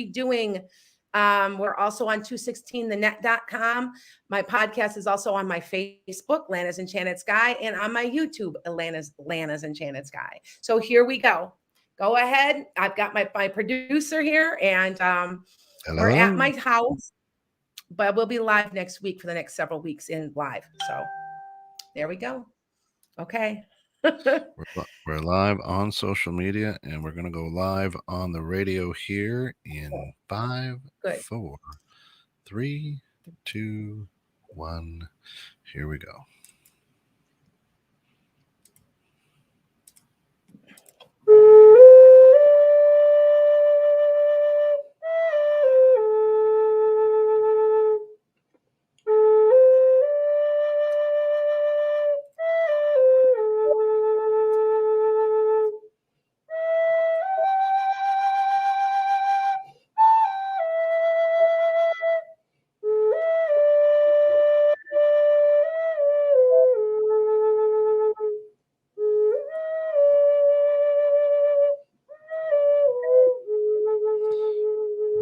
doing, we're also on 216thenet.com. My podcast is also on my Facebook, Lana's Enchanted Sky, and on my YouTube, Lana's Enchanted Sky. So here we go. Go ahead. I've got my producer here, and we're at my house, but we'll be live next week for the next several weeks in live. So there we go. Okay. We're live on social media, and we're going to go live on the radio here in 5, 4, 3, 2, 1. Here we go.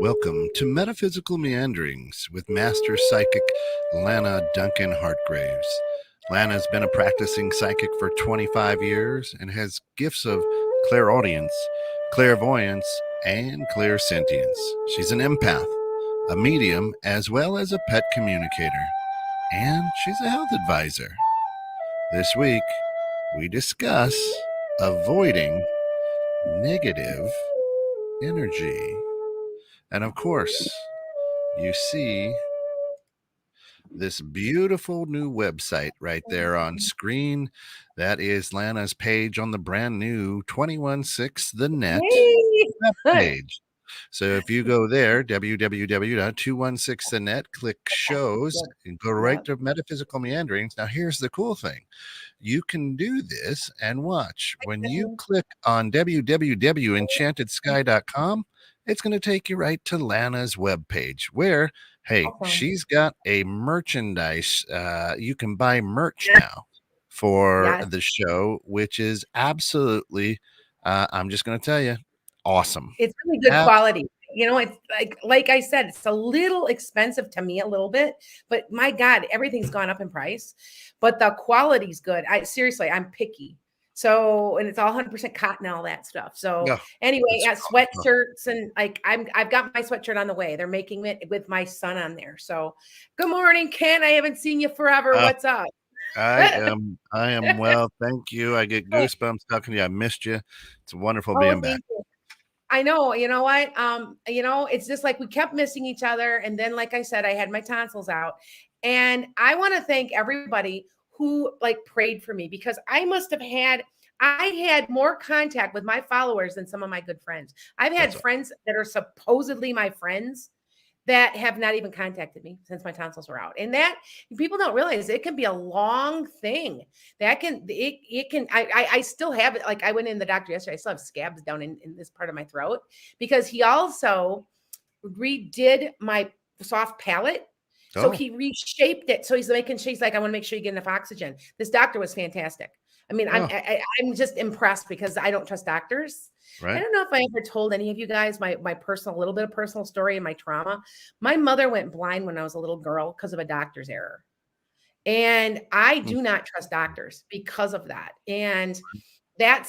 Welcome to Metaphysical Meanderings with Master Psychic Lana Duncan Hartgraves. Lana's been a practicing psychic for 25 years and has gifts of clairaudience, clairvoyance, and clairsentience. She's an empath, a medium, as well as a pet communicator, and she's a health advisor. This week, we discuss avoiding negative energy. And of course, you see this beautiful new website right there on screen. That is Lana's page on the brand new 216 The Net page. So if you go there, www.216thenet, click shows, and go right to Metaphysical Meanderings. Now, here's the cool thing. You can do this and watch. When you click on www.enchantedSky.com, it's going to take you right to Lana's webpage where, hey, she's got a merchandise. You can buy merch now for the show, which is absolutely, I'm just going to tell you, awesome. It's really good quality. You know, it's like I said, it's a little expensive to me a little bit, but my God, everything's gone up in price, but the quality's good. Seriously, I'm picky. So, and it's all 100% cotton and all that stuff. So anyway, sweatshirts and I've got my sweatshirt on the way. They're making it with my son on there. So good morning, Ken. I haven't seen you forever. What's up? I am well. Thank you. I get goosebumps talking to you. I missed you. It's wonderful being back. I know, you know what? It's just like we kept missing each other. And then, like I said, I had my tonsils out. And I want to thank everybody who prayed for me, because I had more contact with my followers than some of my good friends. I've had friends that are supposedly my friends that have not even contacted me since my tonsils were out. And that people don't realize it can be a long thing. That can, I still have it. Like I went in the doctor yesterday. I still have scabs down in this part of my throat because he also redid my soft palate. So he reshaped it. So he's like, I want to make sure you get enough oxygen. This doctor was fantastic. I mean, I'm just impressed because I don't trust doctors. Right. I don't know if I ever told any of you guys my little bit of personal story and my trauma. My mother went blind when I was a little girl because of a doctor's error. And I do not trust doctors because of that. And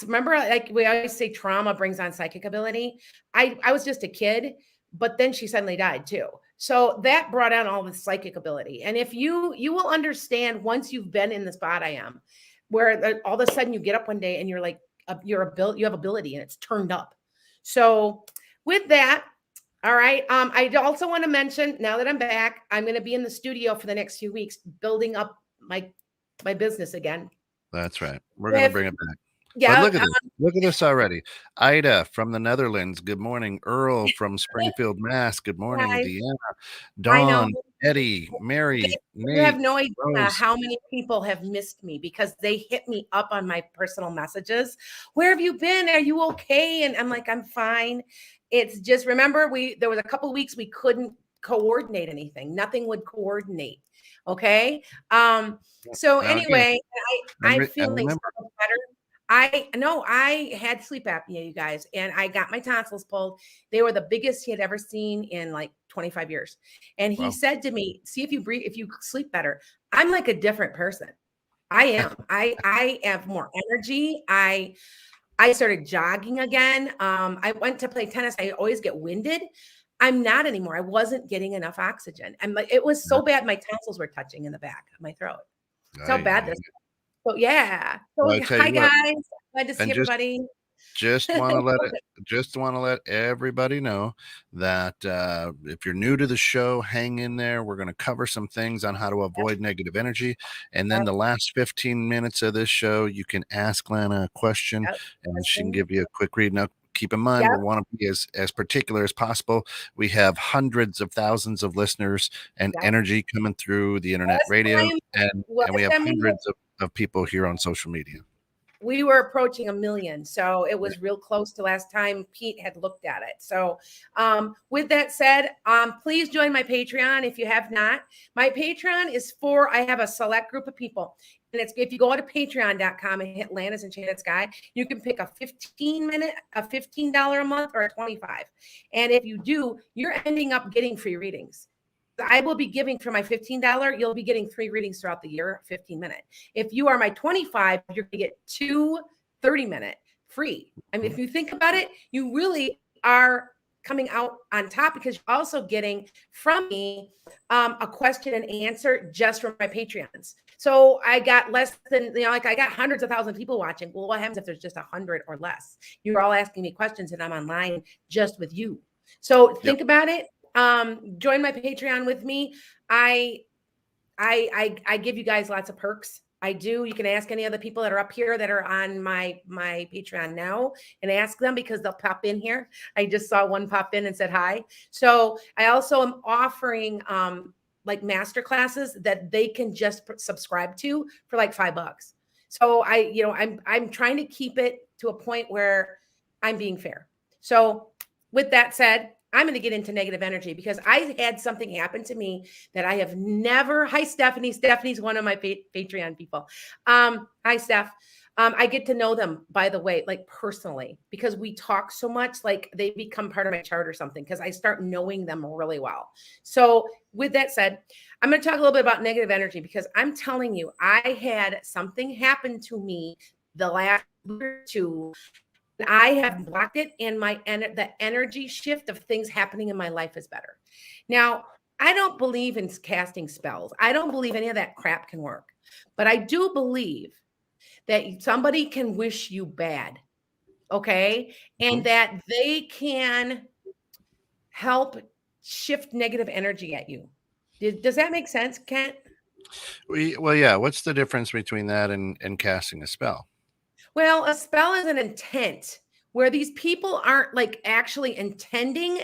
remember, like we always say, trauma brings on psychic ability. I was just a kid, but then she suddenly died too. So that brought on all the psychic ability. And if you will understand once you've been in the spot I am, where all of a sudden you get up one day and you're like, you have ability and it's turned up. So with that, all right. I also want to mention, now that I'm back, I'm going to be in the studio for the next few weeks, building up my business again. That's right. We're going to bring it back. Yeah. But look at this already. Ida from the Netherlands. Good morning. Earl from Springfield, Mass. Good morning. Hi. Deanna, Dawn, Eddie, Mary, Nate. You have no idea how many people have missed me because they hit me up on my personal messages. Where have you been? Are you okay? And I'm like, I'm fine. It's just, remember, there was a couple of weeks we couldn't coordinate anything. Nothing would coordinate. Okay. So anyway, I'm feeling so much better. I had sleep apnea, you guys, and I got my tonsils pulled. They were the biggest he had ever seen in like 25 years. And he Wow. said to me, see if you breathe, if you sleep better. I'm like a different person. I am. I have more energy. I started jogging again. I went to play tennis. I always get winded. I'm not anymore. I wasn't getting enough oxygen. And like it was so bad my tonsils were touching in the back of my throat. That's how bad this. So yeah. Well, So I tell hi you what, guys. Glad to see and everybody. just want to let everybody know that if you're new to the show, hang in there. We're going to cover some things on how to avoid negative energy, and then Yep, the last 15 minutes of this show, you can ask Lana a question, yep, and she can question. give you a quick read. Now, keep in mind, we Yep, want to be as particular as possible. We have hundreds of thousands of listeners and yep. energy coming through the internet Last radio, time, and we last have time hundreds of people here on social media. we were approaching 1 million. So it Yeah. was real close to last time Pete had looked at it. So with that said, please join my Patreon if you have not. My Patreon is I have a select group of people. And it's if you go to patreon.com and hit Lana's Enchanted Sky, you can pick a $15 a month or a 25. And if you do, you're ending up getting free readings. I will be giving for my $15, you'll be getting 3 readings throughout the year, 15-minute. If you are my 25, you're going to get 2 30-minute free. I mean, if you think about it, you really are coming out on top because you're also getting from me a question and answer just from my Patreons. So I got less than, like I got hundreds of thousands of people watching. Well, what happens if there's just 100 or less? You're all asking me questions and I'm online just with you. So Yep. think about it. Join my Patreon with me. I give you guys lots of perks. I do. You can ask any of the people that are up here that are on my Patreon now and ask them because they'll pop in here. I just saw one pop in and said hi. So I also am offering like master classes that they can just subscribe to for like $5. So I'm trying to keep it to a point where I'm being fair. So with that said, I'm going to get into negative energy because I had something happen to me that I have never. Hi, Stephanie. Stephanie's one of my Patreon people. Hi, Steph. I get to know them, by the way, like personally, because we talk so much, like they become part of my chart or something, because I start knowing them really well. So with that said, I'm going to talk a little bit about negative energy because I'm telling you, I had something happen to me the last year or two. I have blocked it, and the energy shift of things happening in my life is better. Now, I don't believe in casting spells. I don't believe any of that crap can work. But I do believe that somebody can wish you bad, okay? And that they can help shift negative energy at you. Does that make sense, Kent? Well, yeah. What's the difference between that and casting a spell? Well, a spell is an intent where these people aren't like actually intending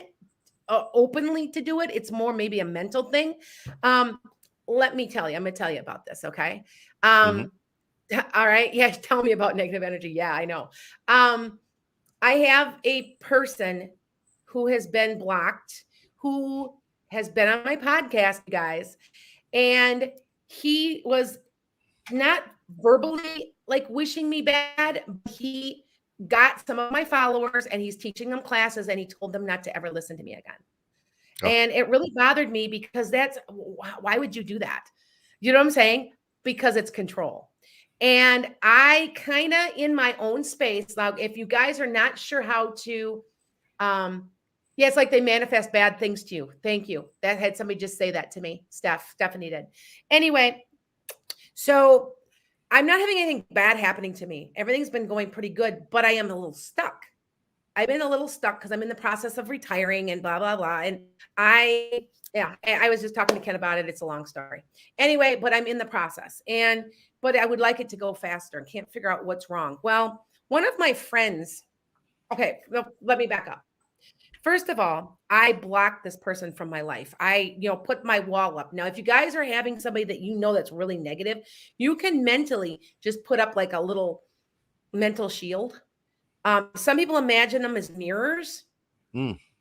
openly to do it. It's more maybe a mental thing. Let me tell you, I'm going to tell you about this. Okay. Mm-hmm. All right. Yeah. Tell me about negative energy. Yeah, I know. I have a person who has been blocked, who has been on my podcast, guys, and he was not verbally like wishing me bad, but he got some of my followers and he's teaching them classes and he told them not to ever listen to me again. Oh, And it really bothered me because why would you do that? You know what I'm saying? Because it's control. And I kind of in my own space, like if you guys are not sure how to, yeah, it's like they manifest bad things to you. Thank you. That had somebody just say that to me. Stephanie did. Anyway, so I'm not having anything bad happening to me. Everything's been going pretty good, but I am a little stuck. I've been a little stuck because I'm in the process of retiring and blah, blah, blah. And I was just talking to Ken about it. It's a long story. Anyway, but I'm in the process. But I would like it to go faster and can't figure out what's wrong. Well, one of my friends, okay, let me back up. First of all, I blocked this person from my life. I, put my wall up. Now, if you guys are having somebody that you know that's really negative, you can mentally just put up like a little mental shield. Some people imagine them as mirrors.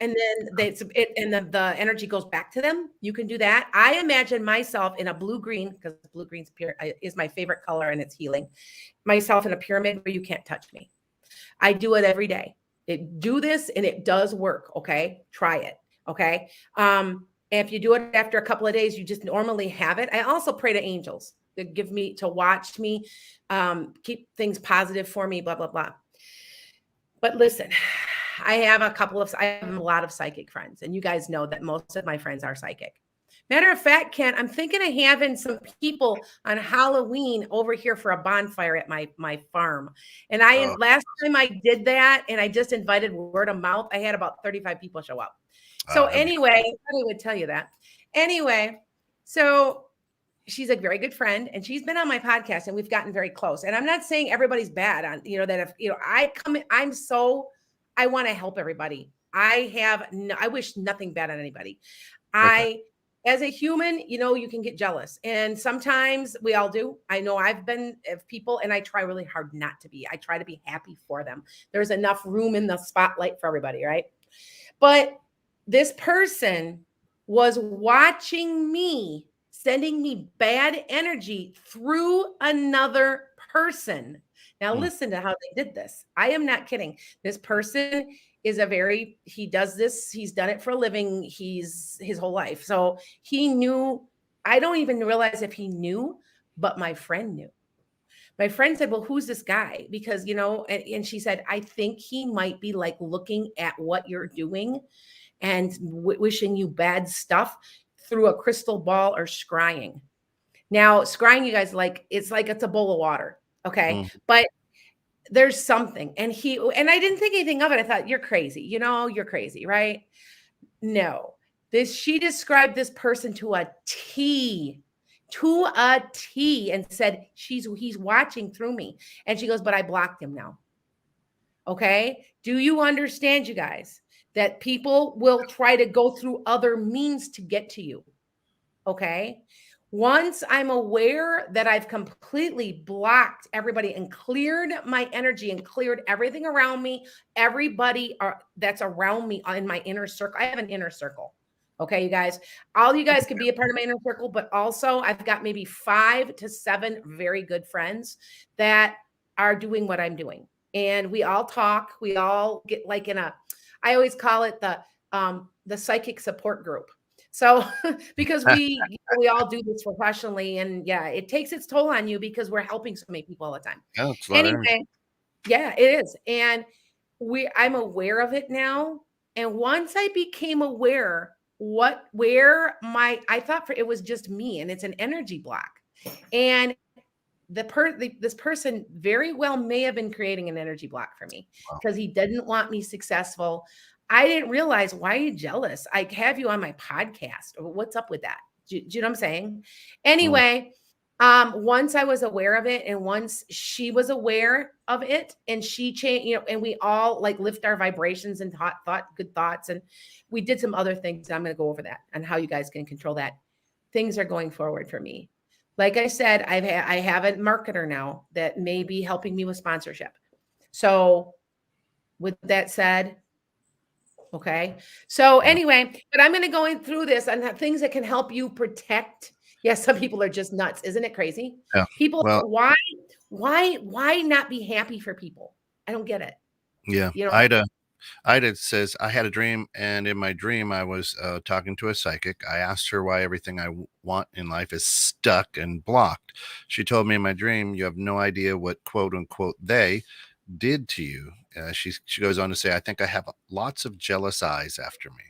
and then the energy goes back to them. You can do that. I imagine myself in a blue green, because blue green's is my favorite color and it's healing. Myself in a pyramid where you can't touch me. I do it every day. Do this and it does work. Okay, try it. Okay. And if you do it after a couple of days, you just normally have it. I also pray to angels to watch me, keep things positive for me, blah, blah, blah. But listen, I have a lot of psychic friends, and you guys know that most of my friends are psychic. Matter of fact, Ken, I'm thinking of having some people on Halloween over here for a bonfire at my farm. And last time I did that, and I just invited word of mouth, I had about 35 people show up. So anyway, I thought I would tell you that. Anyway, so she's a very good friend, and she's been on my podcast, and we've gotten very close. And I'm not saying everybody's bad on, that if, I want to help everybody. I wish nothing bad on anybody. As a human, you can get jealous, and sometimes we all do. I know I've been of people, and I try really hard not to be. I try to be happy for them. There's enough room in the spotlight for everybody, right? But this person was watching me, sending me bad energy through another person. Now, listen to how they did this. I am not kidding. This person is he does this. He's done it for a living. His whole life. So he knew, I don't even realize if he knew, but my friend knew. My friend said, well, who's this guy? Because, and she said, I think he might be like looking at what you're doing and wishing you bad stuff through a crystal ball or scrying. Now, scrying, you guys, it's a bowl of water. Okay. But there's something. And I didn't think anything of it. I thought, you're crazy. You're crazy, right? No. She described this person to a T, and said, he's watching through me. And she goes, but I blocked him now. Okay. Do you understand, you guys, that people will try to go through other means to get to you? Okay. Once I'm aware that I've completely blocked everybody and cleared my energy and cleared everything around me, everybody that's around me in my inner circle. I have an inner circle. Okay, you guys, all you guys can be a part of my inner circle, but also I've got maybe 5 to 7 very good friends that are doing what I'm doing. And we all talk, we all get I always call it the psychic support group. So because we all do this professionally, and yeah, it takes its toll on you because we're helping so many people all the time. Anyway, yeah, it is. And I'm aware of it now. And once I became aware I thought it was just me, and it's an energy block. And this person very well may have been creating an energy block for me because he didn't want me successful. I didn't realize, why are you jealous? I have you on my podcast. What's up with that? Do you know what I'm saying? Anyway, once I was aware of it, and once she was aware of it, and she changed, and we all lift our vibrations and thought good thoughts. And we did some other things. I'm going to go over that and how you guys can control that. Things are going forward for me. Like I said, I have a marketer now that may be helping me with sponsorship. So with that said, okay. So anyway, but I'm going to go through this and things that can help you protect. Yes, some people are just nuts. Isn't it crazy? Yeah. People, why not be happy for people? I don't get it. Yeah. Ida says, I had a dream, and in my dream, I was talking to a psychic. I asked her why everything I want in life is stuck and blocked. She told me in my dream, you have no idea what quote unquote they did to you. She goes on to say, I think I have lots of jealous eyes after me.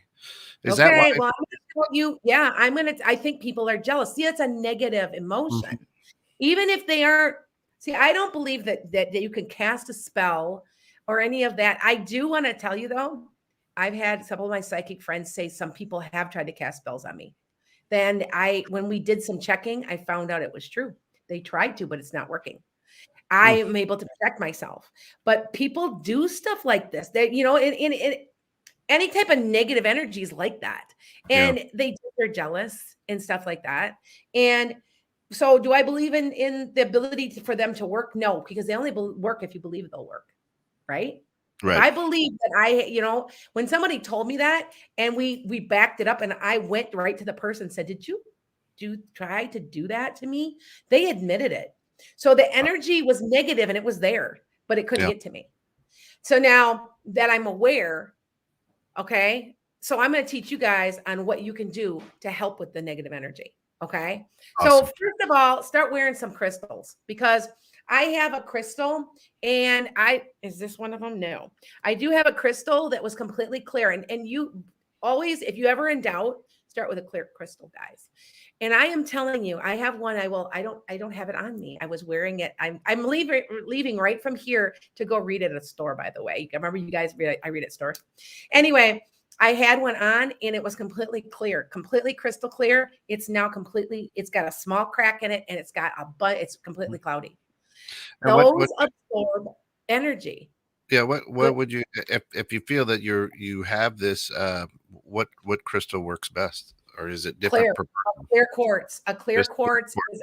Is that why? Well, I'm going to tell you, yeah, I think people are jealous. See, it's a negative emotion. Even if they aren't, I don't believe that you can cast a spell or any of that. I do want to tell you though, I've had some of my psychic friends say some people have tried to cast spells on me. Then when we did some checking, I found out it was true. They tried to, but it's not working. I am able to protect myself. But people do stuff like this. That, in any type of negative energies like that. And they're jealous and stuff like that. And so do I believe in the ability for them to work? No, because they only work if you believe they'll work. Right? If Right. I believe that when somebody told me that and we backed it up and I went right to the person and said, "Did you try to do that to me?" They admitted it. So the energy was negative and it was there, but it couldn't Yeah. get to me. So now that I'm aware, okay, so I'm going to teach you guys on what you can do to help with the negative energy. Okay. So Awesome. first of all, start wearing some crystals because I have a crystal and is this one of them? No, I do have a crystal that was completely clear. And you always, if you ever in doubt, start with a clear crystal, guys. And I am telling you, I have one. I don't have it on me. I was wearing it. I'm leaving right from here to go read at a store, by the way. I remember you guys I read at stores. Anyway, I had one on and it was completely clear, completely crystal clear. It's now it's got a small crack in it and it's completely cloudy. And what Those absorb energy. yeah, Good, what would you, if you feel that you have this, what crystal works best, or is it different clear, per a person? clear quartz. A clear Just quartz is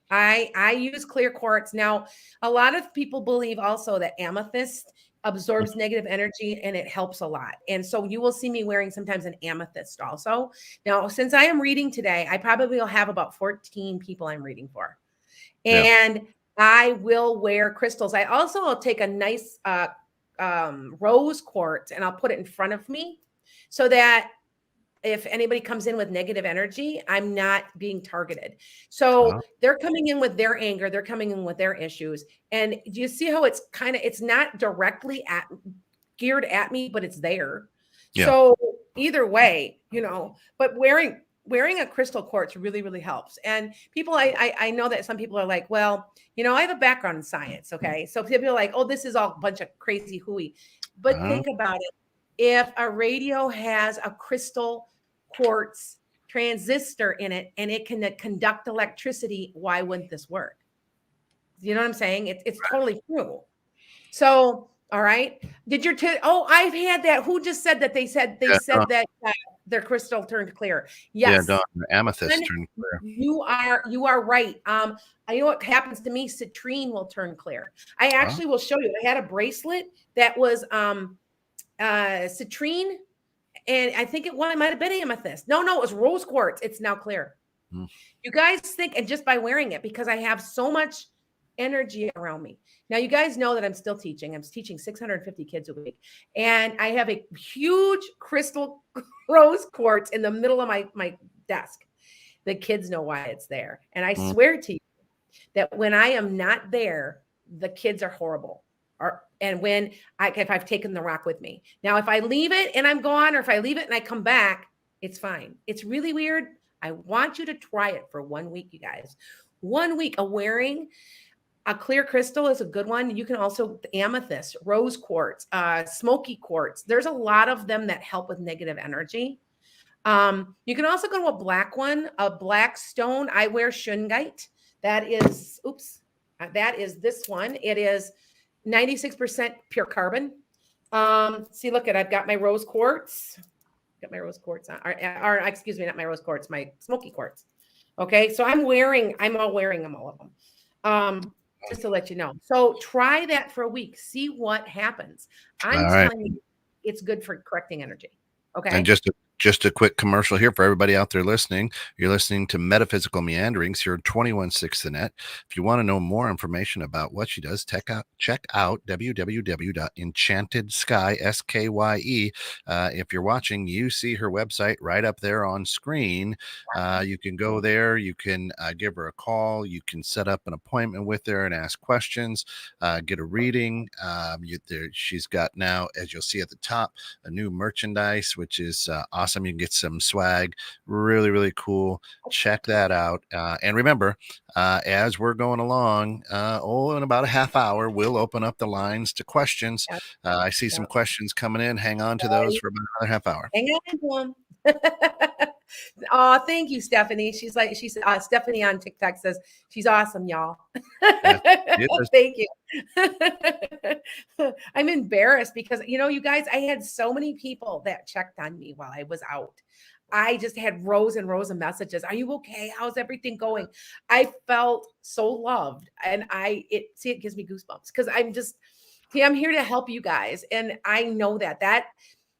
I use clear quartz. Now, a lot of people believe also that amethyst absorbs negative energy and it helps a lot. And so you will see me wearing sometimes an amethyst also. Now, since I am reading today, I probably will have about 14 people I'm reading for. yeah. And I will wear crystals. I also will take a nice rose quartz and I'll put it in front of me so that if anybody comes in with negative energy, I'm not being targeted. So Oh, they're coming in with their anger, they're coming in with their issues. And do you see how it's not directly geared at me, but it's there. yeah. So either way, but wearing a crystal quartz really, really helps. And people, I know that some people are like, well, I have a background in science. Okay. So people are like, oh, this is all a bunch of crazy hooey. But Oh, think about it. If a radio has a crystal quartz transistor in it and it can conduct electricity, why wouldn't this work? You know what I'm saying? It's totally true. So, all right. Oh, I've had that. Who just said that? They yeah, Dawn, said that their crystal turned clear. yeah, Dawn, Yes. the amethyst And turned clear. you are right. I know what happens to me. Citrine will turn clear. I Oh, actually will show you. I had a bracelet that was citrine, and I think it might have been amethyst. No, it was rose quartz. It's now clear. mm, You guys think, and just by wearing it, because I have so much energy around me. Now, you guys know that I'm still teaching. I'm teaching 650 kids a week. And I have a huge crystal rose quartz in the middle of my desk. The kids know why it's there. And I mm. swear to you that when I am not there, the kids are horrible. And if I've taken the rock with me. Now, if I leave it and I'm gone, or if I leave it and I come back, it's fine. It's really weird. I want you to try it for 1 week, you guys. 1 week of wearing a clear crystal is a good one. You can also amethyst, rose quartz, smoky quartz. There's a lot of them that help with negative energy. You can also go to a black one, a black stone. I wear shungite. That is this one. It is 96% pure carbon. See, look I've got my rose quartz. Got my rose quartz on, or excuse me, not my rose quartz, my smoky quartz. Okay, so I'm all wearing them, all of them. Just to let you know. So try that for a week. See what happens. I'm All right. telling you, it's good for correcting energy. And Okay. just a quick commercial here for everybody out there listening. You're listening to Metaphysical Meanderings here at 216 The Net. If you want to know more information about what she does, check out www.enchantedskye, SKYE. If you're watching, you see her website right up there on screen. You can go there. You can give her a call. You can set up an appointment with her and ask questions, get a reading. She's got now, as you'll see at the top, a new merchandise, which is awesome. You can get some swag. Really, really cool. Check that out. And remember, as we're going along, in about a half hour, we'll open up the lines to questions. Yeah, I see some yeah. questions coming in. Hang on to those for about another half hour. Hang on to them. Oh, thank you, Stephanie. Stephanie on TikTok says she's awesome, y'all. Yeah, it is. Thank you. I'm embarrassed because you guys, I had so many people that checked on me while I was out. I just had rows and rows of messages. Are you okay? How's everything going? I felt so loved, and it gives me goosebumps because See, I'm here to help you guys. And I know that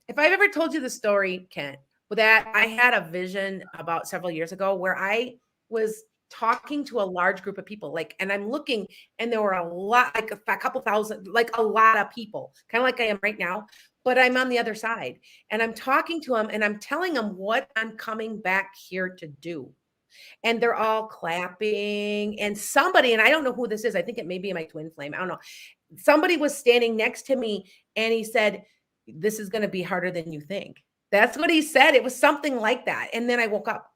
if I've ever told you the story, Kent, that I had a vision about several years ago where I was talking to a large group of people, like, and I'm looking, and there were a lot, like a couple thousand, like a lot of people, kind of like I am right now, but I'm on the other side, and I'm talking to them, and I'm telling them what I'm coming back here to do. And they're all clapping, and somebody, and I don't know who this is, I think it may be my twin flame, I don't know, somebody was standing next to me, and he said, "This is going to be harder than you think." That's what he said. It was something like that. And then I woke up,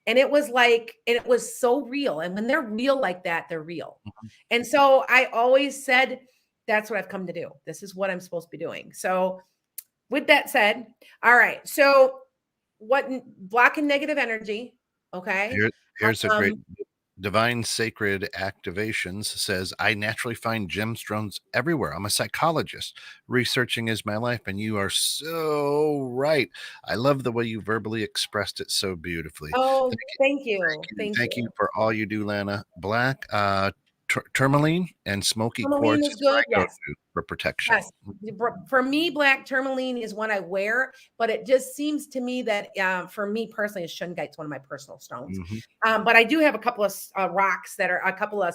and it was like, and it was so real. And when they're real like that, they're real. And so I always said, that's what I've come to do. This is what I'm supposed to be doing. So with that said, all right. So what, blocking negative energy. Okay. Here's a great Um, Divine Sacred Activations says, I naturally find gemstones everywhere. I'm a psychologist. Researching is my life, and you are so right. I love the way you verbally expressed it so beautifully. oh, thank you. Thank Thank you you. for all you do, Lana. Black tourmaline and smoky Tourmaline quartz is is good. my Yes. go-to for protection. Yes. For me, black tourmaline is one I wear, but it just seems to me that for me personally, shungite's one of my personal stones. But I do have a couple of rocks that are a couple of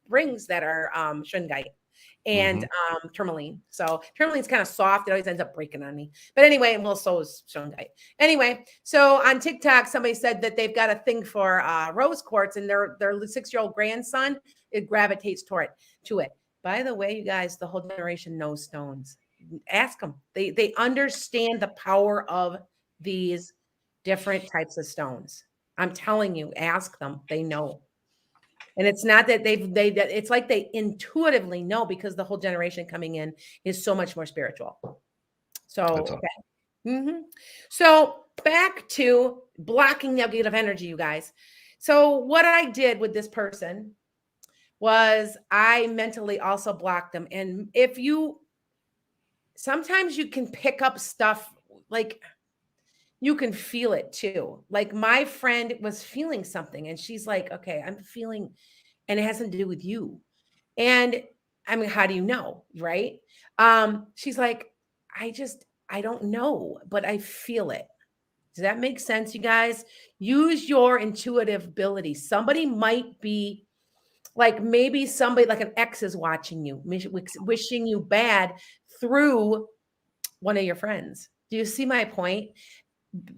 rings that are shungite and tourmaline. So tourmaline's kind of soft. It always ends up breaking on me. But anyway, well, so is shungite. Anyway, so on TikTok, somebody said that they've got a thing for rose quartz, and their 6-year-old grandson, it gravitates to it. By the way, you guys, the whole generation knows stones. Ask them. They understand the power of these different types of stones. I'm telling you, ask them. They know. And it's not that it's like they intuitively know, because the whole generation coming in is so much more spiritual. That's So, all. okay. So back to blocking negative energy, you guys. So what I did with this person was I mentally also blocked them. And sometimes you can pick up stuff, like you can feel it too. Like my friend was feeling something, and she's like, okay, I'm feeling, and it has nothing to do with you. And I mean, how do you know? Right. She's like, I don't know, but I feel it. Does that make sense, you guys? Use your intuitive ability. Somebody might be like, maybe somebody like an ex is watching you, wishing you bad through one of your friends. Do you see my point?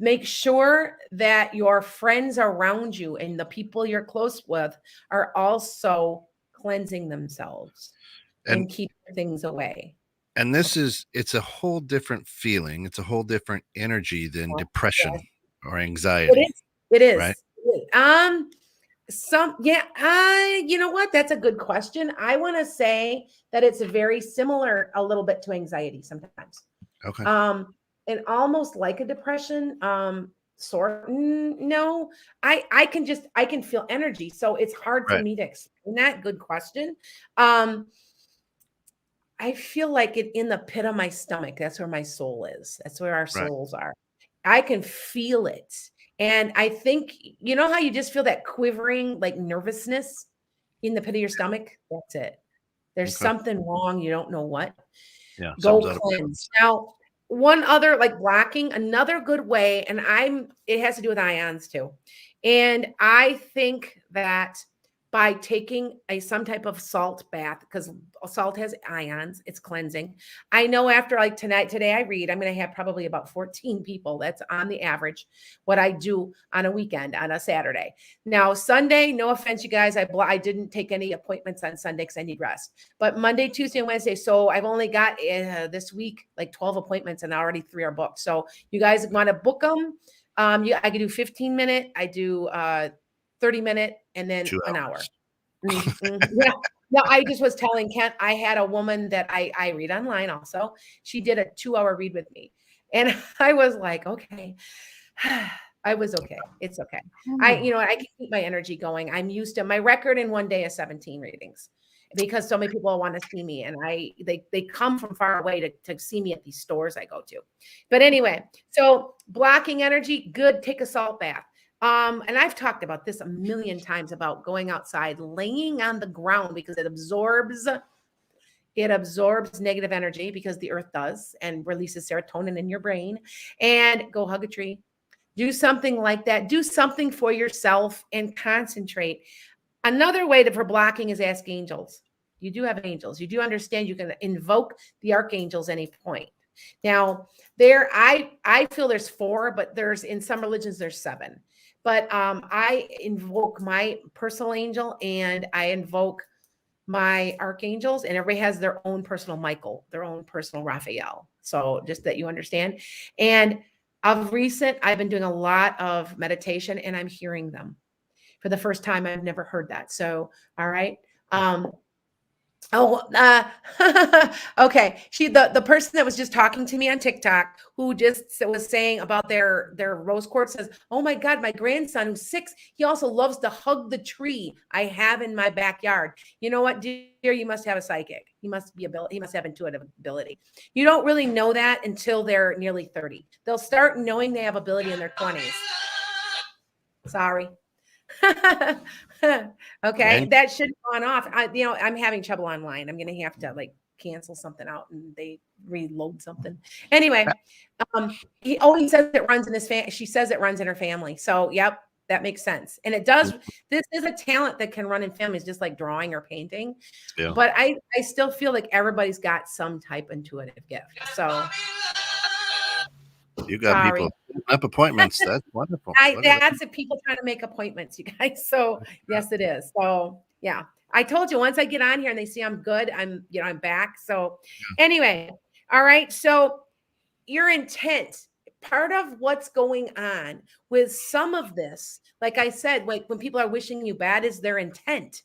Make sure that your friends around you and the people you're close with are also cleansing themselves And and keeping things away. it's a whole different feeling. It's a whole different energy than Yes, depression or it anxiety, is. It right? is. Yeah, you know what? That's a good question. I want to say that it's very similar a little bit to anxiety sometimes. Okay. Um, and almost like a depression. No, I can feel energy. So it's hard for Right. me to explain that. Good question. Um, I feel like it in the pit of my stomach. That's where my soul is. That's where our Right. souls are. I can feel it. And I think, you know how you just feel that quivering, like nervousness in the pit of your stomach? That's it. There's Okay. something wrong. You don't know what. Yeah. Go Something's out of cleanse. balance. Now, one other, like blocking, another good way, and it has to do with ions too. And I think that by taking some type of salt bath, because salt has ions, it's cleansing. I know after like today I read, I'm going to have probably about 14 people. That's on the average what I do on a weekend, on a Saturday. Now, Sunday, no offense, you guys, I didn't take any appointments on Sunday because I need rest. But Monday, Tuesday, and Wednesday. So I've only got this week like 12 appointments, and already 3 are booked. So you guys want to book them? I can do 15-minute, I do 30-minute, and then 2 an hour. hours. Yeah. No, I just was telling Kent, I had a woman that I read online also. She did a 2-hour read with me. And I was like, okay. I was okay. It's okay. I can keep my energy going. I'm used to my record in one day is 17 readings, because so many people want to see me, and they come from far away to see me at these stores I go to. But anyway, so blocking energy, good. Take a salt bath. And I've talked about this a million times about going outside, laying on the ground, because it absorbs It absorbs negative energy because the earth does and releases serotonin in your brain. And go hug a tree. Do something like that. Do something for yourself and concentrate. Another way for blocking is ask angels. You do have angels. You do understand you can invoke the archangels any point. Now, I feel there's 4, but there's in some religions there's 7. But I invoke my personal angel and I invoke my archangels, and everybody has their own personal Michael, their own personal Raphael. So just that you understand. And of recent, I've been doing a lot of meditation and I'm hearing them. For the first time, I've never heard that. So, all right. Oh, okay. The person that was just talking to me on TikTok, who just was saying about their rose quartz, says, "Oh my God, my grandson who's 6, he also loves to hug the tree I have in my backyard." You know what, dear? You must have a psychic. He must have intuitive ability. You don't really know that until they're nearly 30. They'll start knowing they have ability in their 20s. Sorry. Okay, And that should have gone off. I'm having trouble online. I'm going to have to like cancel something out and they reload something. Anyway, he says it runs in his family. She says it runs in her family. So, yep, that makes sense. And it does. This is a talent that can run in families, just like drawing or painting. yeah. But I still feel like everybody's got some type of intuitive gift. So You got sorry. people setting up appointments. That's wonderful. That's it. People trying to make appointments, you guys. So yes, it is. So yeah, I told you once I get on here and they see I'm good, I'm back. So anyway, all right. So your intent, part of what's going on with some of this, like I said, like when people are wishing you bad, is their intent.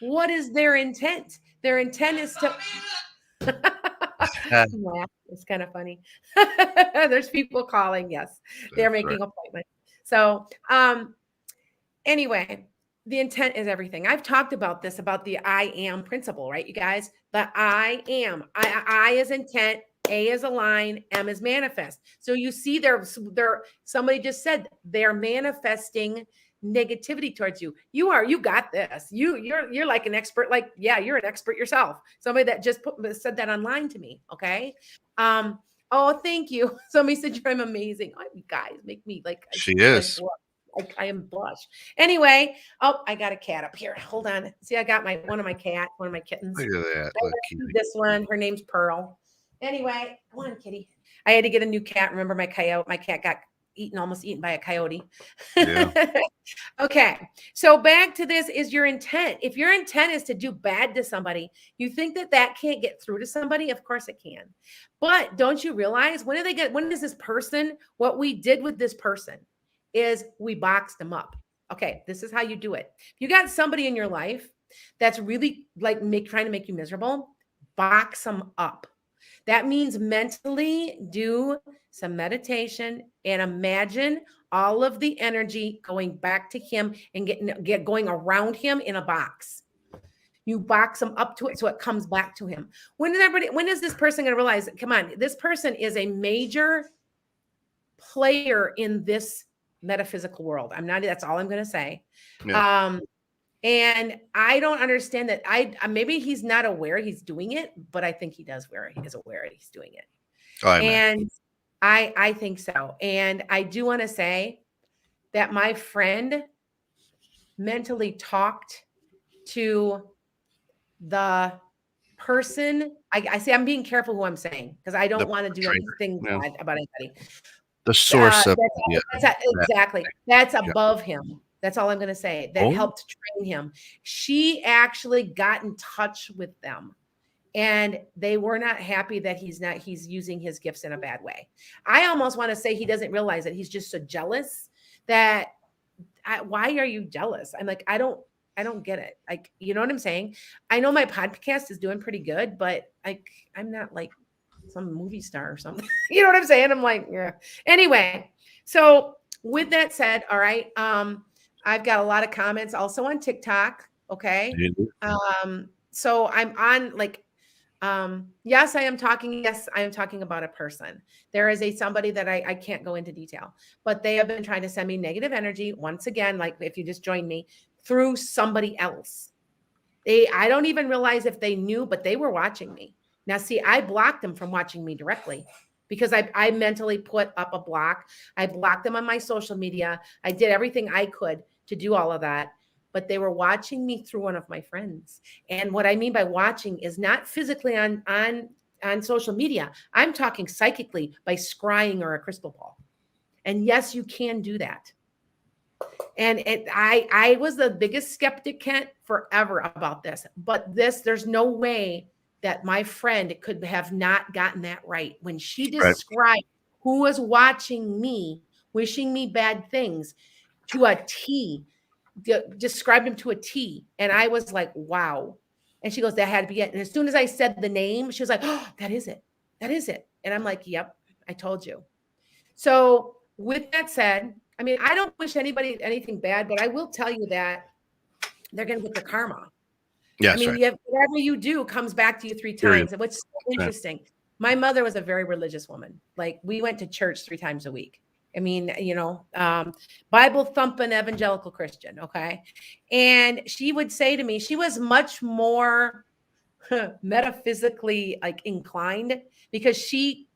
What is their intent? Their intent is to. Yeah, it's kind of funny. There's people calling. Yes, they're making appointments. So, anyway, the intent is everything. I've talked about this, about the I am principle, right? You guys, the I am. I is intent. A is align. M is manifest. So you see, somebody just said they're manifesting negativity towards you. You got this. You're like an expert. Like, yeah, you're an expert yourself. Somebody that just said that online to me. Okay. Oh, thank you. Somebody said I'm amazing. Oh, you guys make me like she is. I am blush. Anyway, I got a cat up here. Hold on. See, I got one of my kittens. Look at that. This one, her name's Pearl. Anyway, come on, kitty. I had to get a new cat. Remember my coyote? My cat got almost eaten by a coyote. Yeah. Okay. So back to this is your intent. If your intent is to do bad to somebody, you think that can't get through to somebody? Of course it can. But don't you realize when is this person, what we did with this person is we boxed them up. Okay. This is how you do it. If you got somebody in your life that's really like trying to make you miserable, box them up. That means mentally do some meditation and imagine all of the energy going back to him and get going around him in a box. You box him up to it so it comes back to him. When is this person going to realize, come on, this person is a major player in this metaphysical world. That's all I'm going to say. Yeah. And I don't understand that. Maybe he's not aware he's doing it, but I think he is aware he's doing it. And I think so. And I do want to say that my friend mentally talked to the person. I say I'm being careful who I'm saying because I don't want to do anything bad about anybody. The source of exactly. That's above him. That's all I'm going to say. That helped train him. She actually got in touch with them and they were not happy that he's using his gifts in a bad way. I almost want to say he doesn't realize that he's just so jealous that why are you jealous? I'm like, I don't get it. Like, you know what I'm saying? I know my podcast is doing pretty good, but I'm not like some movie star or something. You know what I'm saying? I'm like, yeah. Anyway, so with that said, all right. I've got a lot of comments also on TikTok. Okay. So I'm on yes, I am talking about a person. There is somebody that I can't go into detail, but they have been trying to send me negative energy once again. Like if you just joined me through somebody else. I don't even realize if they knew, but they were watching me. Now, see, I blocked them from watching me directly because I mentally put up a block. I blocked them on my social media. I did everything I could to do all of that, but they were watching me through one of my friends. And what I mean by watching is not physically on social media. I'm talking psychically by scrying or a crystal ball. And yes, you can do that. And I was the biggest skeptic, Kent, forever about this. But there's no way that my friend could have not gotten that right. When she Right. described who was watching me, wishing me bad things to a T, described him to a T. And I was like, wow. And she goes, that had to be it. And as soon as I said the name, she was like, oh, that is it. That is it. And I'm like, yep, I told you. So with that said, I mean, I don't wish anybody anything bad, but I will tell you that they're going to get their karma. Yes, I mean, right. whatever you do comes back to you 3 Period. times, which is interesting. My mother was a very religious woman. Like we went to church 3 times a week. I mean, Bible thumping evangelical Christian. Okay. And she would say to me, she was much more metaphysically like inclined because she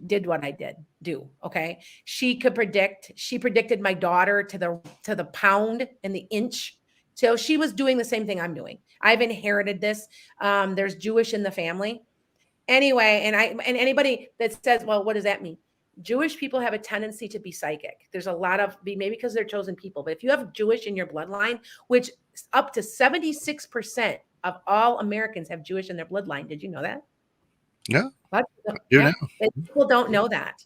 did what I did do. Okay. She predicted my daughter to the pound and the inch. So she was doing the same thing I'm doing. I've inherited this. There's Jewish in the family. Anyway, and anybody that says, well, what does that mean? Jewish people have a tendency to be psychic. There's a lot of maybe because they're chosen people, but if you have Jewish in your bloodline, which up to 76% of all Americans have Jewish in their bloodline. Did you know that? Yeah. Yeah. People don't know that.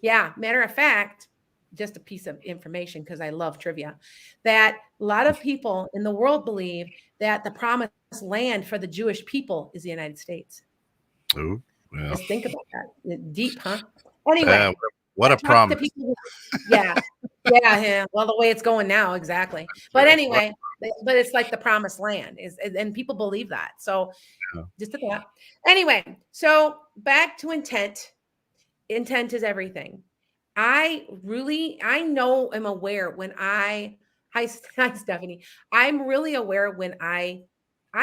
Yeah. Matter of fact, just a piece of information because I love trivia, that a lot of people in the world believe that the promised land for the Jewish people is the United States. Oh, well. Just think about that. Deep, huh? Anyway, what a promise. Yeah. Well, the way it's going now, exactly. But anyway, but it's like the promised land and people believe that. So just at that. Anyway, so back to intent. Intent is everything. I'm aware when hi, Stephanie. I'm really aware when I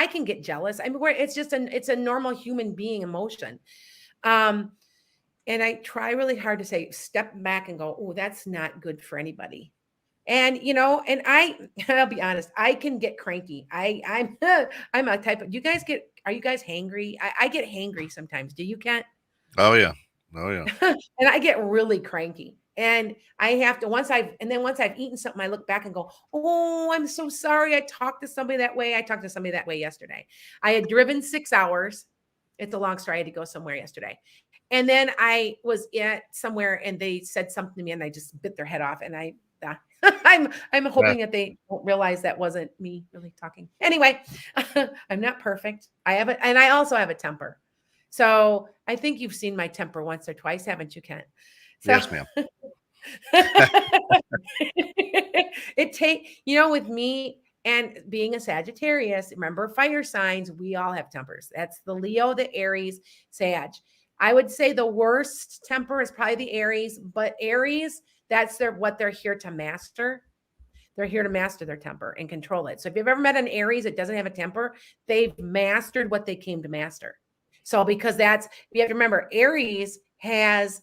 can get jealous. I'm aware it's a normal human being emotion. And I try really hard to say, step back and go, oh, that's not good for anybody. And and I'll be honest, I can get cranky. I'm I'm a type of are you guys hangry? I get hangry sometimes. Do you, Kent? Oh yeah. Oh yeah. And I get really cranky. And I have to once I've eaten something, I look back and go, oh, I'm so sorry. I talked to somebody that way. I talked to somebody that way yesterday. I had driven 6 hours. It's a long story. I had to go somewhere yesterday. And then I was at somewhere and they said something to me and I just bit their head off. And I'm hoping that they won't realize that wasn't me really talking. Anyway, I'm not perfect. And I also have a temper. So I think you've seen my temper once or twice, haven't you, Kent? So, yes, ma'am. with me and being a Sagittarius, remember fire signs, we all have tempers. That's the Leo, the Aries, Sag. I would say the worst temper is probably the Aries, but Aries, that's what they're here to master. They're here to master their temper and control it. So if you've ever met an Aries that doesn't have a temper, they've mastered what they came to master. So because you have to remember, Aries has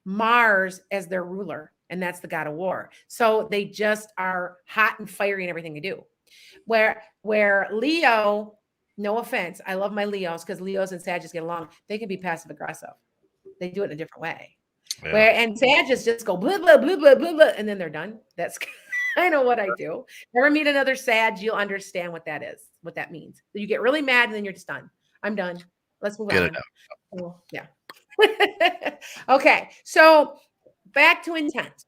Mars as their ruler, and that's the god of war. So they just are hot and fiery in everything they do. Where Leo, no offense, I love my Leos because Leos and Sagittarius get along. They can be passive aggressive. They do it in a different way. Yeah. And Sagittarius just go blah, blah, blah, blah, blah, blah, and then they're done. That's kind of what I do. Never meet another Sag, you'll understand what that is, what that means. So you get really mad and then you're just done. I'm done. Let's move on. Oh, yeah. Okay. So back to intent,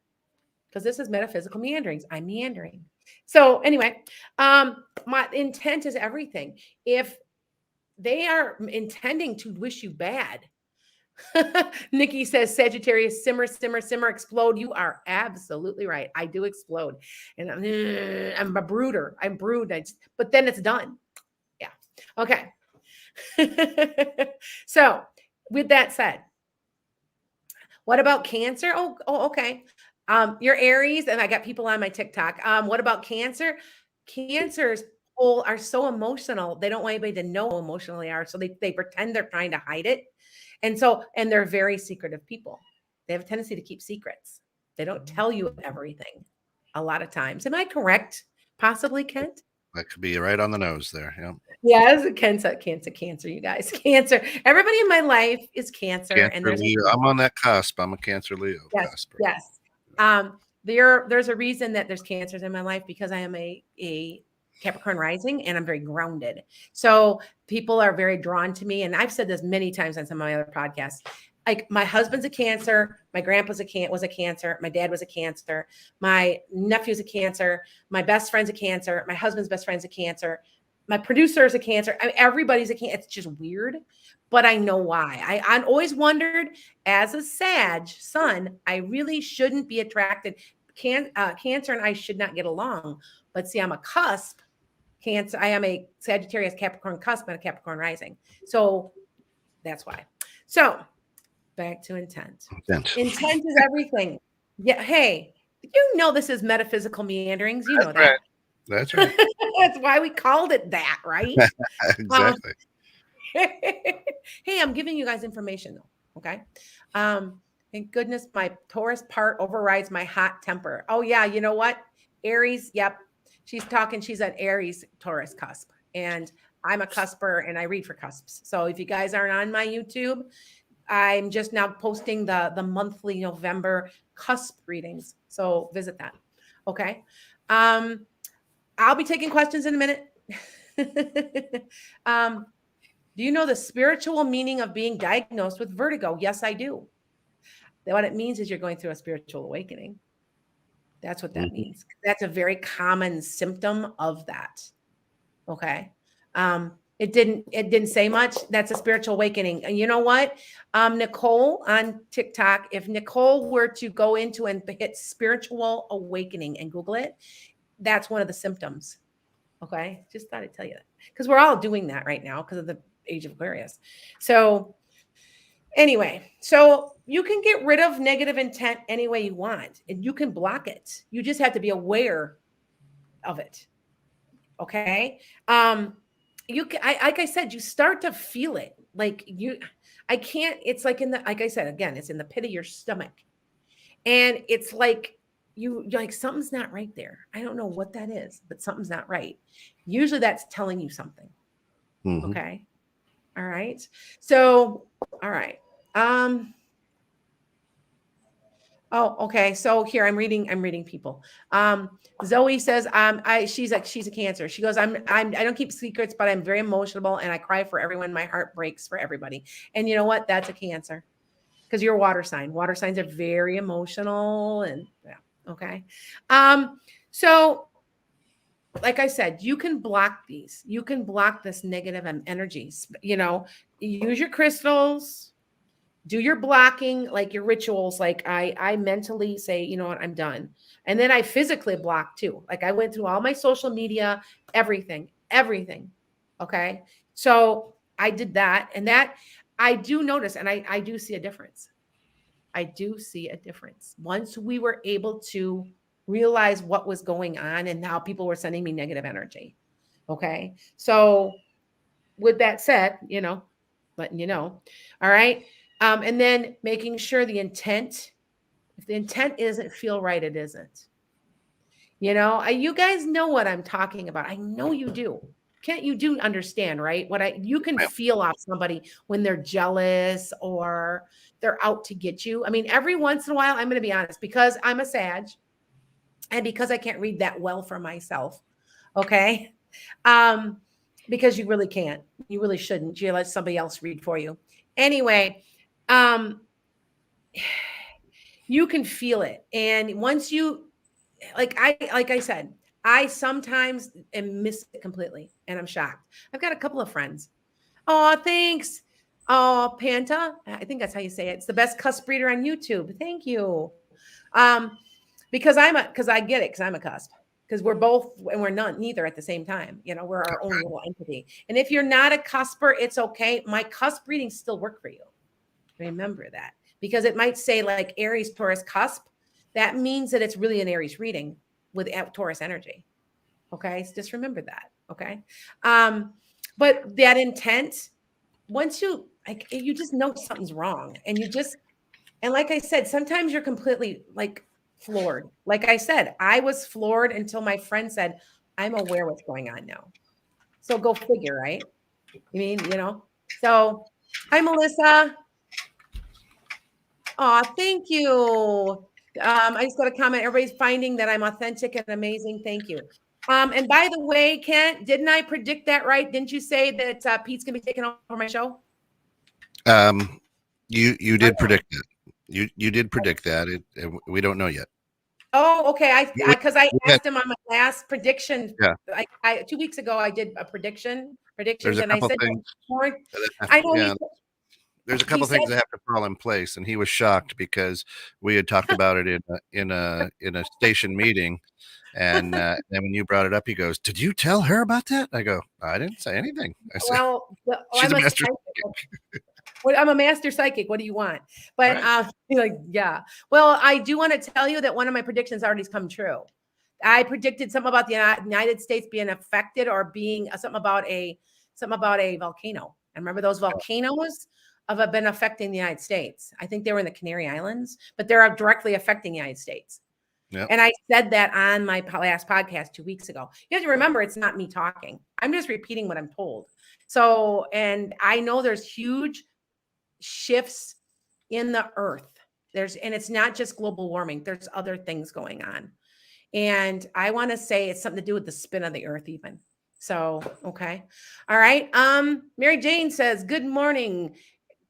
because this is metaphysical meanderings. I'm meandering. So anyway, my intent is everything. If they are intending to wish you bad, Nikki says, Sagittarius, simmer, simmer, simmer, explode. You are absolutely right. I do explode. And I'm a brooder. I'm brood. But then it's done. Yeah. Okay. So with that said, what about Cancer? Oh, okay. You're Aries, and I got people on my TikTok. What about Cancer? Cancers people are so emotional. They don't want anybody to know how emotional they are. So they pretend they're trying to hide it. And they're very secretive people. They have a tendency to keep secrets. They don't tell you everything a lot of times. Am I correct? Possibly, Kent? That could be right on the nose there. Yeah. Yes, cancer, you guys. Cancer. Everybody in my life is cancer. And Cancer Leo. I'm on that cusp. I'm a Cancer Leo yes, cusp. yes. There's a reason that there's cancers in my life because I am a Capricorn rising and I'm very grounded. So people are very drawn to me. And I've said this many times on some of my other podcasts. Like my husband's a Cancer, my grandpa's was a Cancer, my dad was a Cancer, my nephew's a Cancer, my best friend's a Cancer, my husband's best friend's a Cancer, my producer is a Cancer. I mean, everybody's a Cancer. It's just weird, but I know why. I always wondered, as a Sag sun, I really shouldn't be attracted. Cancer and I should not get along. But see, I'm a cusp Cancer. I am a Sagittarius Capricorn cusp and a Capricorn rising. So that's why. So back to intent. Intent is everything. Yeah. Hey, you know this is metaphysical meanderings. You know that. Right. That's right. That's why we called it that, right? Exactly. Hey, I'm giving you guys information though. Okay. Thank goodness my Taurus part overrides my hot temper. Oh yeah, you know what? Aries. Yep. She's an Aries Taurus cusp. And I'm a cusper and I read for cusps. So if you guys aren't on my YouTube, I'm just now posting the monthly November cusp readings. So visit that. Okay. I'll be taking questions in a minute. Do you know the spiritual meaning of being diagnosed with vertigo? Yes, I do. What it means is you're going through a spiritual awakening. That's what that means. That's a very common symptom of that. Okay. It didn't say much. That's a spiritual awakening. And you know what? Nicole on TikTok, if Nicole were to go into and hit spiritual awakening and Google it, that's one of the symptoms. Okay. Just thought I'd tell you that because we're all doing that right now because of the age of Aquarius. So anyway, so you can get rid of negative intent any way you want and you can block it. You just have to be aware of it. Okay. Like I said, you start to feel it. It's like like I said, again, it's in the pit of your stomach. And it's like, you're like, something's not right there. I don't know what that is, but something's not right. Usually that's telling you something. Mm-hmm. Okay. All right. So, all right. Oh, okay. So here I'm reading people. Zoe says, she's a Cancer. She goes, I don't keep secrets, but I'm very emotional and I cry for everyone. My heart breaks for everybody. And you know what? That's a Cancer because you're a water sign. Water signs are very emotional and yeah. Okay. So like I said, you can block these. You can block this negative energies. Use your crystals, do your blocking, like your rituals. Like I mentally say, you know what, I'm done. And then I physically block too. Like I went through all my social media, everything. Okay. So I did that. And that I do notice, and I do see a difference. Once we were able to realize what was going on and how people were sending me negative energy. Okay. So with that said, letting you know, all right. And then making sure the intent, if the intent isn't feel right, it isn't. You guys know what I'm talking about. I know you do. Can't you do understand, right? You can feel off somebody when they're jealous or they're out to get you. I mean, every once in a while, I'm going to be honest, because I'm a Sag and because I can't read that well for myself. Okay. Because you really can't, you really shouldn't. You let somebody else read for you. Anyway, you can feel it. And once you, like I said, I sometimes miss it completely and I'm shocked. I've got a couple of friends. Oh, thanks. Oh, Panta. I think that's how you say it. It's the best cusp reader on YouTube. Thank you. Because I get it. Cause I'm a cusp. Because we're both, and we're neither at the same time. We're our own little entity. And if you're not a cusper, it's okay. My cusp readings still work for you. Remember that. Because it might say like Aries, Taurus, cusp. That means that it's really an Aries reading with Taurus energy. Okay. So just remember that. Okay. But that intent, once you just know something's wrong and like I said, sometimes you're completely like floored. Like I said, I was floored until my friend said, I'm aware what's going on now. So go figure, right? So hi, Melissa. Oh, thank you. I just got a comment. Everybody's finding that I'm authentic and amazing. Thank you. And by the way, Kent, didn't I predict that right? Didn't you say that Pete's gonna be taking over my show? You did predict that. You did predict that. We don't know yet. Oh, okay. Because I Yeah. asked him on my last prediction. Yeah. 2 weeks ago, I did a predictions, There's a and I couple said, things. I know Yeah. There's a couple things that have to fall in place, and he was shocked because we had talked about it in a station meeting, and then when you brought it up, he goes, "Did you tell her about that?" I go, "I didn't say anything." I said, "She's I'm a a master." I'm a master psychic. What do you want? But Right. yeah. Well, I do want to tell you that one of my predictions already has come true. I predicted something about the United States being affected or being something about a volcano. And remember those volcanoes have been affecting the United States. I think they were in the Canary Islands, but they're directly affecting the United States. Yep. And I said that on my last podcast 2 weeks ago. You have to remember, it's not me talking. I'm just repeating what I'm told. So, and I know there's huge shifts in the earth. And it's not just global warming. There's other things going on. And I want to say it's something to do with the spin of the earth even. So, okay. All right. Mary Jane says, good morning,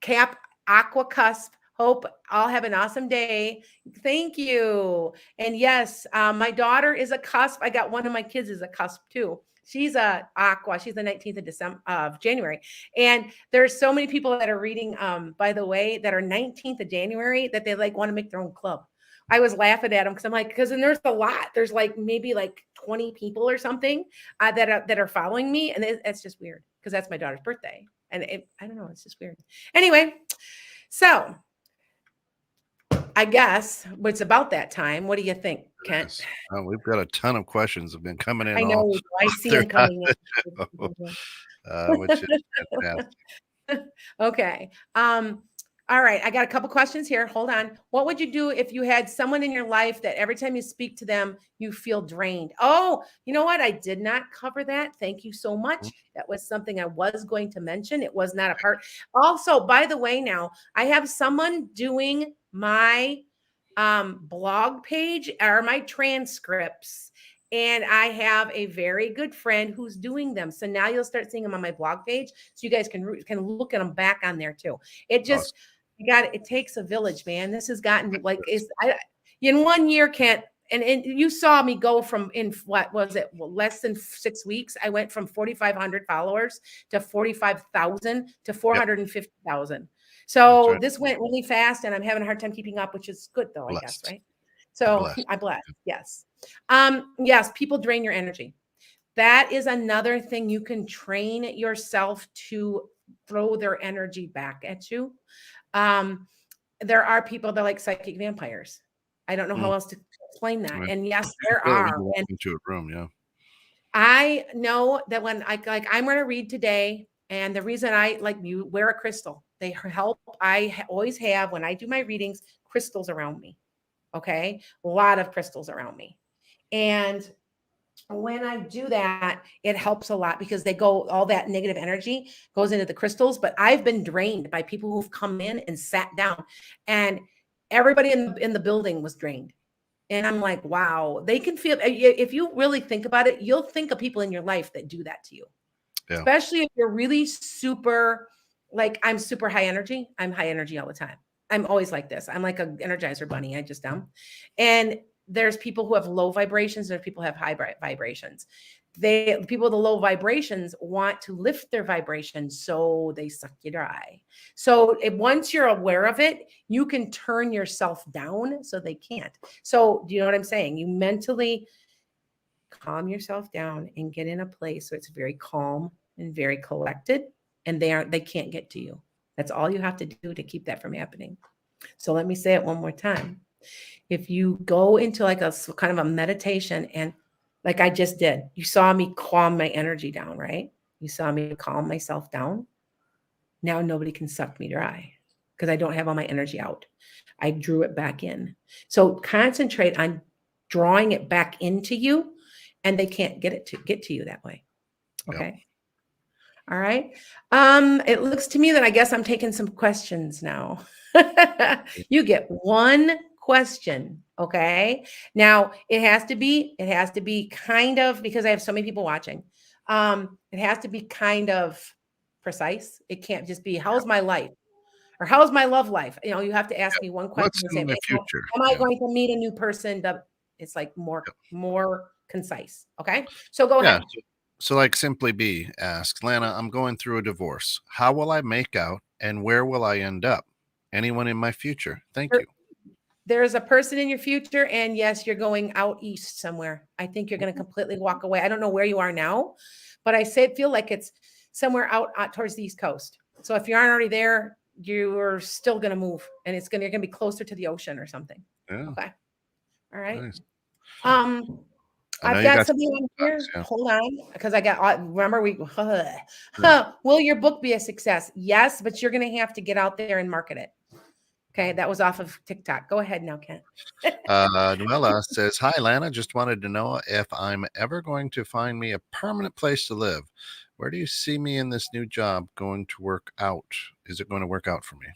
Cap Aqua Cusp. Hope all have an awesome day. Thank you. And yes, my daughter is a cusp. I got one of my kids is a cusp too. She's a aqua. She's the 19th of January. And there's so many people that are reading, by the way, that are 19th of January that they like want to make their own club. I was laughing at them because I'm like, because then there's a lot. There's like maybe like 20 people or something that are following me. And it's just weird because that's my daughter's birthday. And I don't know, it's just weird. Anyway, so I guess it's about that time. What do you think, Kent? Yes. Oh, we've got a ton of questions have been coming in. I know. I see them coming in. Which is fantastic. Okay. All right. I got a couple questions here. Hold on. What would you do if you had someone in your life that every time you speak to them, you feel drained? Oh, you know what? I did not cover that. Thank you so much. That was something I was going to mention. It was not a part. Also, by the way, now I have someone doing my blog page or my transcripts. And I have a very good friend who's doing them. So now you'll start seeing them on my blog page. So you guys can look at them back on there too. It just, it takes a village, man. This has gotten like, in 1 year, Kent, and you saw me go from what was it? Well, less than 6 weeks. I went from 4,500 followers to 45,000 to 450,000. So this went really fast and I'm having a hard time keeping up, which is good though, I guess, right? So I'm blessed. Yes. Yes, people drain your energy. That is another thing you can train yourself to throw their energy back at you. There are people that like psychic vampires. I don't know how else to explain that. And yes, there are. Into a room, yeah. I know that when I'm going to read today, and the reason I like you wear a crystal, they help. I always have when I do my readings, crystals around me. Okay, a lot of crystals around me, and when I do that, it helps a lot because all that negative energy goes into the crystals. But I've been drained by people who've come in and sat down, and everybody in the building was drained. And I'm like, wow, they can feel, if you really think about it, you'll think of people in your life that do that to you. Yeah. Especially if you're really super, like I'm super high energy. I'm high energy all the time. I'm always like this. I'm like an Energizer bunny. I just am. And there's people who have low vibrations. There's people who have high vibrations. People with the low vibrations want to lift their vibrations, so they suck you dry. So once you're aware of it, you can turn yourself down so they can't. So do you know what I'm saying? You mentally calm yourself down and get in a place where it's very calm and very collected, and they can't get to you. That's all you have to do to keep that from happening. So let me say it one more time. If you go into like a kind of a meditation and like I just did. You saw me calm my energy down, right? You saw me calm myself down. Now nobody can suck me dry because I don't have all my energy out. I drew it back in. So concentrate on drawing it back into you, and they can't get to you that way. Yep. Okay. All right. It looks to me that I guess I'm taking some questions now. You get one question. Okay. Now it has to be kind of, because I have so many people watching. It has to be kind of precise. It can't just be, how's my life? Or how's my love life? You know, you have to ask me one question What's and say, in my "Well, future? am I Yeah. going to meet a new person?" It's like more concise. Okay. So go Yeah. ahead. So, like, Simply Be asks, Lana, I'm going through a divorce. How will I make out and where will I end up? Anyone in my future? Thank you. There's a person in your future, and yes, you're going out east somewhere. I think you're going to completely walk away. I don't know where you are now, but feel like it's somewhere out towards the East Coast. So if you aren't already there, you're still going to move, and you're going to be closer to the ocean or something. Yeah. Okay. All right. Nice. I know I've you got got something some on thoughts, here. yeah. Hold on, because I got. Remember, Yeah. will your book be a success? Yes, but you're going to have to get out there and market it. Okay, that was off of TikTok. Go ahead now, Kent. Noella says, Hi, Lana. Just wanted to know if I'm ever going to find me a permanent place to live. Where do you see me in this new job going to work out? Is it going to work out for me?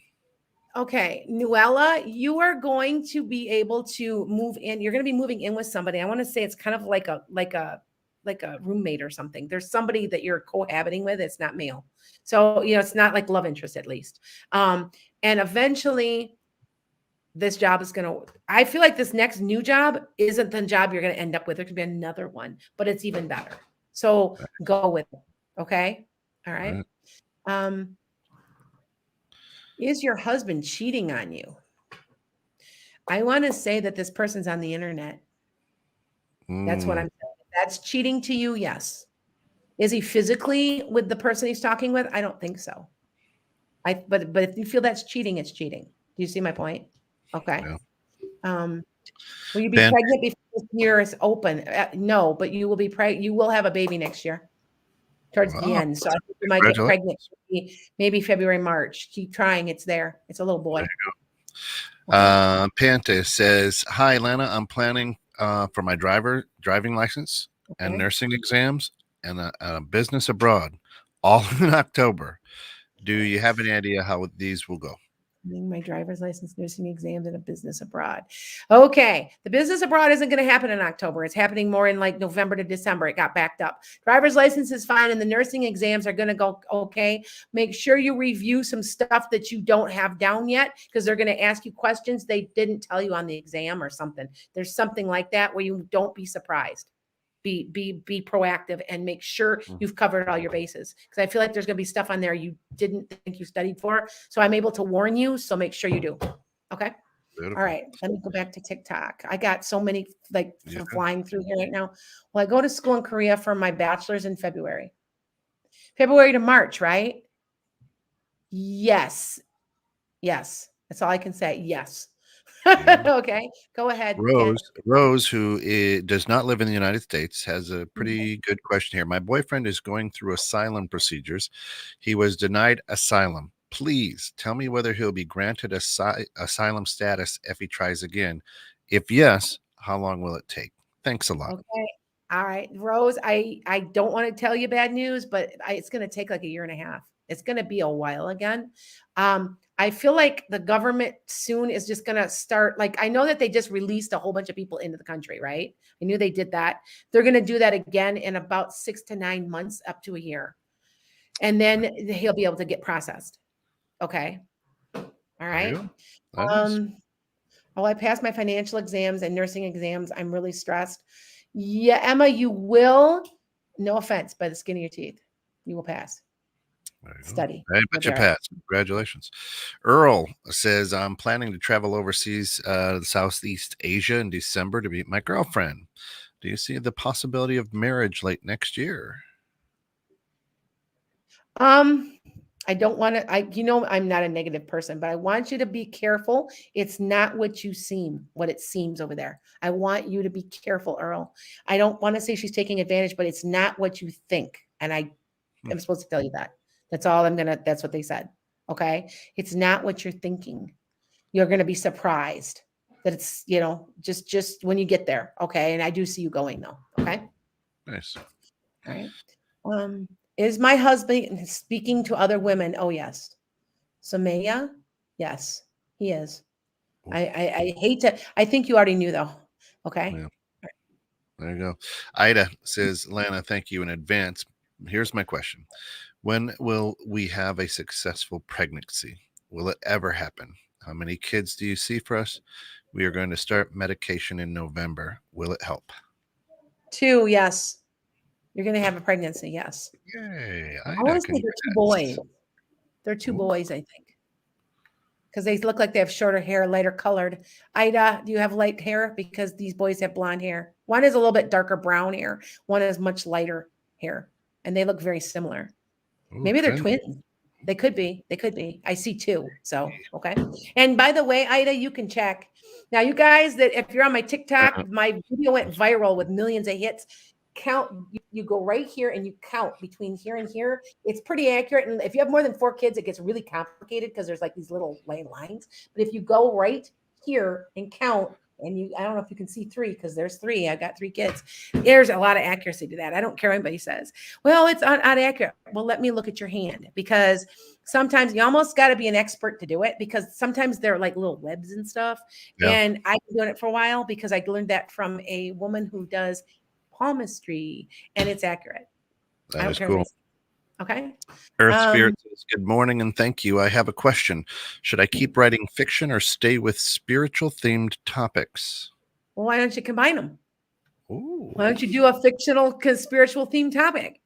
Okay, Nuella, you are going to be able to move in. You're going to be moving in with somebody. I want to say it's kind of like a roommate or something. There's somebody that you're cohabiting with. It's not male, so it's not like love interest at least. And eventually, this job is going to. I feel like this next new job isn't the job you're going to end up with. There could be another one, but it's even better. So go with it. Okay. All right. Right. Is your husband cheating on you? I want to say that this person's on the internet. That's what Mm, I'm saying. That's cheating to you, yes. Is he physically with the person he's talking with? I don't think so. But if you feel that's cheating, it's cheating. Do you see my point? Okay. yeah. Um, will you be Ben, pregnant before this year is open? No, but you will be pregnant. You will have a baby next year, towards the wow, end. So I think you might get congratulations. pregnant maybe February, March. Keep trying. It's there. It's a little boy. Okay. Panta says, Hi, Lana. I'm planning for my driving license and Okay. nursing exams and a business abroad all in October. Do you have any idea how these will go? My driver's license, nursing exams, and a business abroad. Okay. The business abroad isn't going to happen in October. It's happening more in like November to December. It got backed up. Driver's license is fine, and the nursing exams are going to go okay. Make sure you review some stuff that you don't have down yet, because they're going to ask you questions they didn't tell you on the exam or something. There's something like that where you don't be surprised. Be proactive and make sure you've covered all your bases, because I feel like there's going to be stuff on there you didn't think you studied for. So I'm able to warn you. So make sure you do. Okay. All Beautiful. right. Let me go back to TikTok. I got so many Yeah. flying through here right now. Well, I go to school in Korea for my bachelor's in February to March, right? Yes. Yes. That's all I can say. Yes. Yeah. Okay. Go ahead, Ken. Rose, who does not live in the United States, has a pretty good question here. My boyfriend is going through asylum procedures. He was denied asylum. Please tell me whether he'll be granted asylum status if he tries again. If yes, how long will it take? Thanks a lot. Okay. All right, Rose, I don't want to tell you bad news, but it's going to take like a year and a half. It's going to be a while again. I feel like the government soon is just going to start. Like, I know that they just released a whole bunch of people into the country, right? I knew they did that. They're going to do that again in about 6 to 9 months, up to a year. And then he'll be able to get processed. Okay. All There you right. go. That is. Oh, I passed my financial exams and nursing exams. I'm really stressed. Yeah, Emma, you will. No offense, by the skin of your teeth, you will pass. There you go. Study. I You'll bet be you all right. pass. Congratulations. Earl says, I'm planning to travel overseas to Southeast Asia in December to meet my girlfriend. Do you see the possibility of marriage late next year? Um, I don't want to, I'm not a negative person, but I want you to be careful. It's not what it seems over there. I want you to be careful, Earl. I don't want to say she's taking advantage, but it's not what you think. And I am supposed to tell you that. That's what they said. Okay. It's not what you're thinking. You're going to be surprised that it's, just when you get there. Okay. And I do see you going though. Okay. Nice. All right. Is my husband speaking to other women? Oh, yes. Samaya? Yes, he is. I hate to, I think you already knew though. Okay. Yeah. There you go. Ida says, Lana, thank you in advance. Here's my question. When will we have a successful pregnancy? Will it ever happen? How many kids do you see for us? We are going to start medication in November. Will it help? 2, yes. You're going to have a pregnancy, yes. Yay. I want to say they're 2 boys. They're 2 boys, I think. Because they look like they have shorter hair, lighter colored. Ida, do you have light hair? Because these boys have blonde hair. One is a little bit darker brown hair. One is much lighter hair. And they look very similar. Maybe they're twins. They could be. They could be. I see 2. So, okay. And by the way, Ida, you can check. Now, you guys, that if you're on my TikTok, my video went viral with millions of hits. Count, you go right here and you count between here and here. It's pretty accurate. And if you have more than 4 kids, it gets really complicated because there's like these little lines. But if you go right here and count, and I don't know if you can see 3 because there's 3. I got 3 kids. There's a lot of accuracy to that. I don't care what anybody says. Well, it's not accurate. Well, let me look at your hand, because sometimes you almost got to be an expert to do it, because sometimes they're like little webs and stuff. Yeah. And I've been doing it for a while because I learned that from a woman who does palmistry, and it's accurate. That is cool. Okay. Earth Spirit says, good morning and thank you. I have a question. Should I keep writing fiction or stay with spiritual themed topics? Well, why don't you combine them? Ooh. Why don't you do a fictional spiritual themed topic?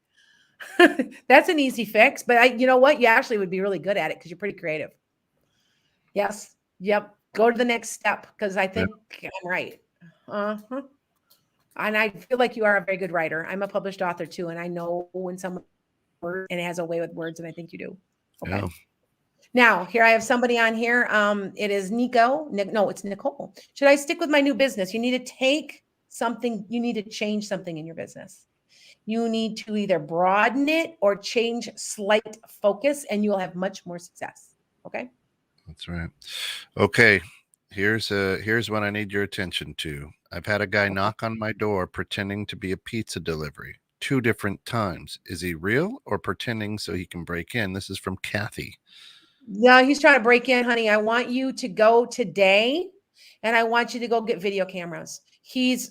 That's an easy fix, but you know what? You actually would be really good at it because you're pretty creative. Yes. Yep. Go to the next step, because I think I'm right. Uh-huh. And I feel like you are a very good writer. I'm a published author too, and I know when someone and it has a way with words, and I think you do. Okay. Yeah. Now, here I have somebody on here. It is Nico. No, it's Nicole. Should I stick with my new business? You need to take something. You need to change something in your business. You need to either broaden it or change slight focus, and you'll have much more success. Okay. That's right. Okay. Here's what I need your attention to. I've had a guy knock on my door pretending to be a pizza delivery 2 different times. Is he real or pretending so he can break in? This is from Kathy. Yeah, he's trying to break in, honey. I want you to go today, and I want you to go get video cameras. He's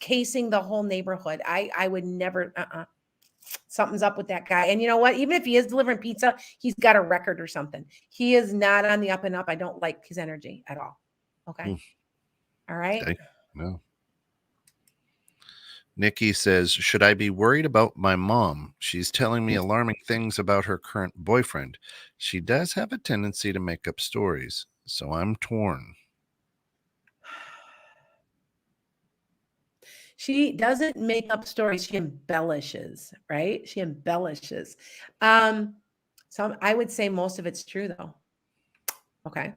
casing the whole neighborhood. I would never, something's up with that guy. And you know what? Even if he is delivering pizza, he's got a record or something. He is not on the up and up. I don't like his energy at all. Okay. All right. Okay. No. Nikki says, should I be worried about my mom? She's telling me alarming things about her current boyfriend. She does have a tendency to make up stories, so I'm torn. She doesn't make up stories. She embellishes, right? She embellishes. So I would say most of it's true, though. Okay.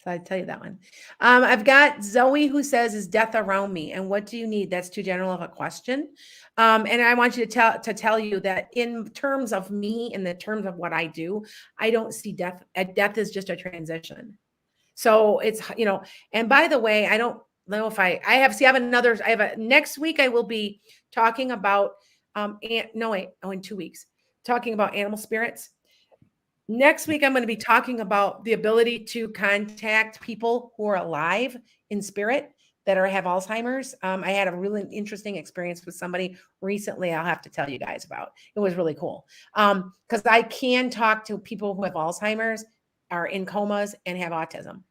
So I'd tell you that one. I've got Zoe who says, is death around me? And what do you need? That's too general of a question. And I want you to tell you that in terms of me, in the terms of what I do, I don't see death. Death is just a transition. So it's, and by the way, I don't know if I have next week I will be talking about, in 2 weeks, talking about animal spirits. Next week, I'm going to be talking about the ability to contact people who are alive in spirit that have Alzheimer's. I had a really interesting experience with somebody recently. I'll have to tell you guys about. It was really cool. Because I can talk to people who have Alzheimer's, are in comas, and have autism,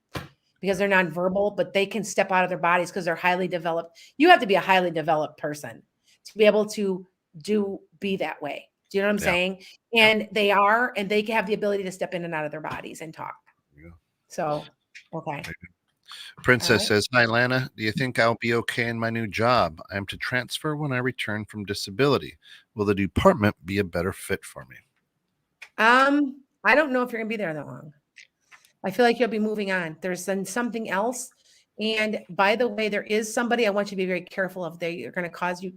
because they're nonverbal, but they can step out of their bodies because they're highly developed. You have to be a highly developed person to be able to be that way. Do you know what I'm saying? And they have the ability to step in and out of their bodies and talk. Yeah. So, okay. Princess says, hi, Lana. Do you think I'll be okay in my new job? I am to transfer when I return from disability. Will the department be a better fit for me? I don't know if you're gonna be there that long. I feel like you'll be moving on. There's then something else. And by the way, there is somebody I want you to be very careful of. They are going to cause you,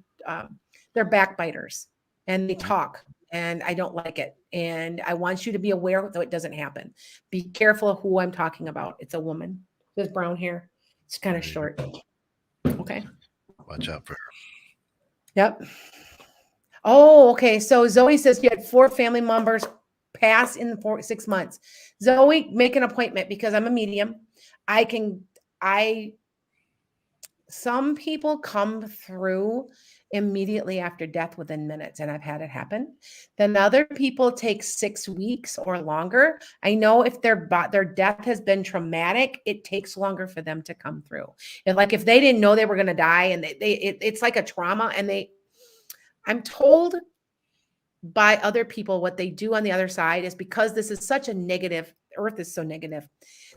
they're backbiters and they talk, and I don't like it. And I want you to be aware, though it doesn't happen. Be careful of who I'm talking about. It's a woman with brown hair. It's kind of short. Okay. Watch out for her. Yep. Oh, okay. So Zoe says you had 4 family members pass in 6 months. Zoe, make an appointment because I'm a medium. Some people come through immediately after death within minutes, and I've had it happen. Then other people take 6 weeks or longer. I know if their death has been traumatic, it takes longer for them to come through. And like if they didn't know they were going to die, and it's like a trauma, and I'm told by other people what they do on the other side is because this is such a negative, Earth is so negative,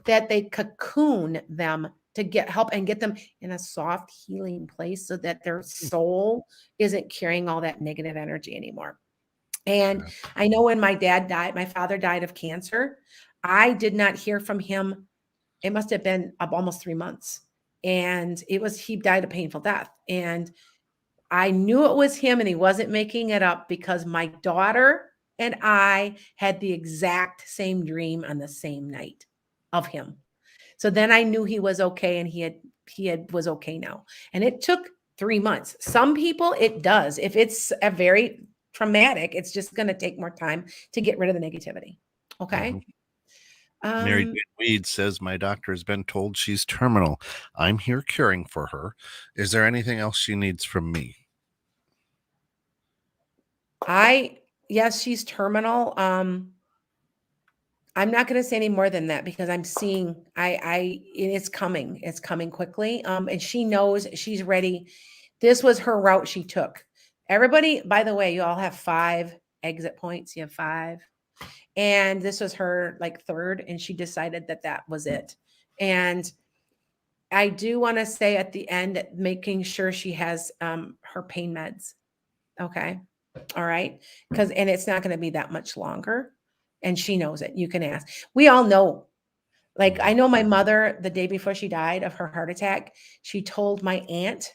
that they cocoon them to get help and get them in a soft healing place so that their soul isn't carrying all that negative energy anymore. And I know when my father died of cancer, I did not hear from him. It must have been almost 3 months. And he died a painful death. And I knew it was him and he wasn't making it up because my daughter and I had the exact same dream on the same night of him. So then I knew he was okay, and he was okay now. And it took 3 months. Some people it does. If it's a very traumatic, it's just going to take more time to get rid of the negativity. Okay. Mary Jane Weed says, my doctor has been told she's terminal. I'm here caring for her. Is there anything else she needs from me? Yes, she's terminal. I'm not going to say any more than that because I'm seeing it's coming quickly. And she knows she's ready. This was her route she took. Everybody, by the way, you all have 5 exit points. You have 5. And this was her like 3rd, and she decided that was it. And I do want to say at the end, making sure she has her pain meds. Okay. All right. And it's not going to be that much longer. And she knows it. You can ask. We all know. Like, I know my mother, the day before she died of her heart attack, she told my aunt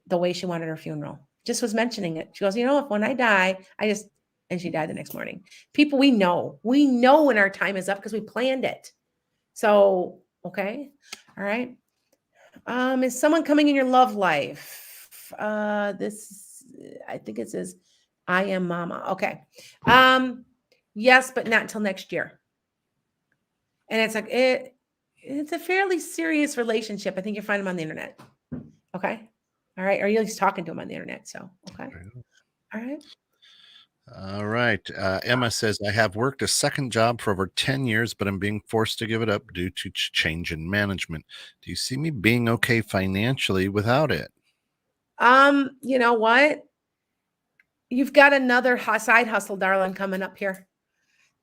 the way she wanted her funeral. Just was mentioning it. She goes, if when I die, and she died the next morning. People, we know when our time is up because we planned it. So, okay. All right. Is someone coming in your love life? I think it says, I am mama. Okay. Yes, but not until next year. And it's like, it's a fairly serious relationship. I think you'll find them on the internet. Okay. All right. Or you're just talking to them on the internet. So, okay. All right. All right. Emma says, I have worked a second job for over 10 years, but I'm being forced to give it up due to change in management. Do you see me being okay financially without it? You know what? You've got another side hustle, darling, coming up here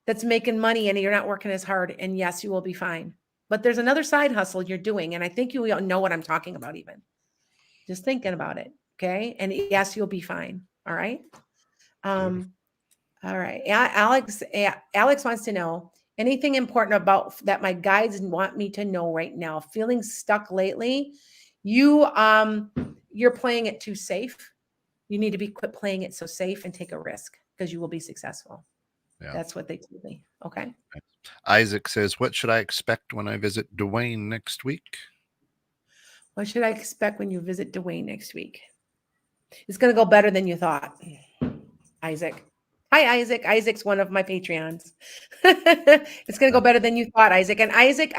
that's making money, and you're not working as hard. And yes, you will be fine. But there's another side hustle you're doing. And I think you know what I'm talking about, even just thinking about it. Okay. And yes, you'll be fine. All right. All right. Alex wants to know anything important about that my guides want me to know right now. Feeling stuck lately. You're playing it too safe. You need to quit playing it so safe and take a risk because you will be successful. Yeah. That's what they told me. Okay. Isaac says, what should I expect when I visit Dwayne next week? What should I expect when you visit Dwayne next week? It's going to go better than you thought. Isaac. Hi, Isaac. Isaac's one of my Patreons. It's going to go better than you thought, Isaac. And Isaac,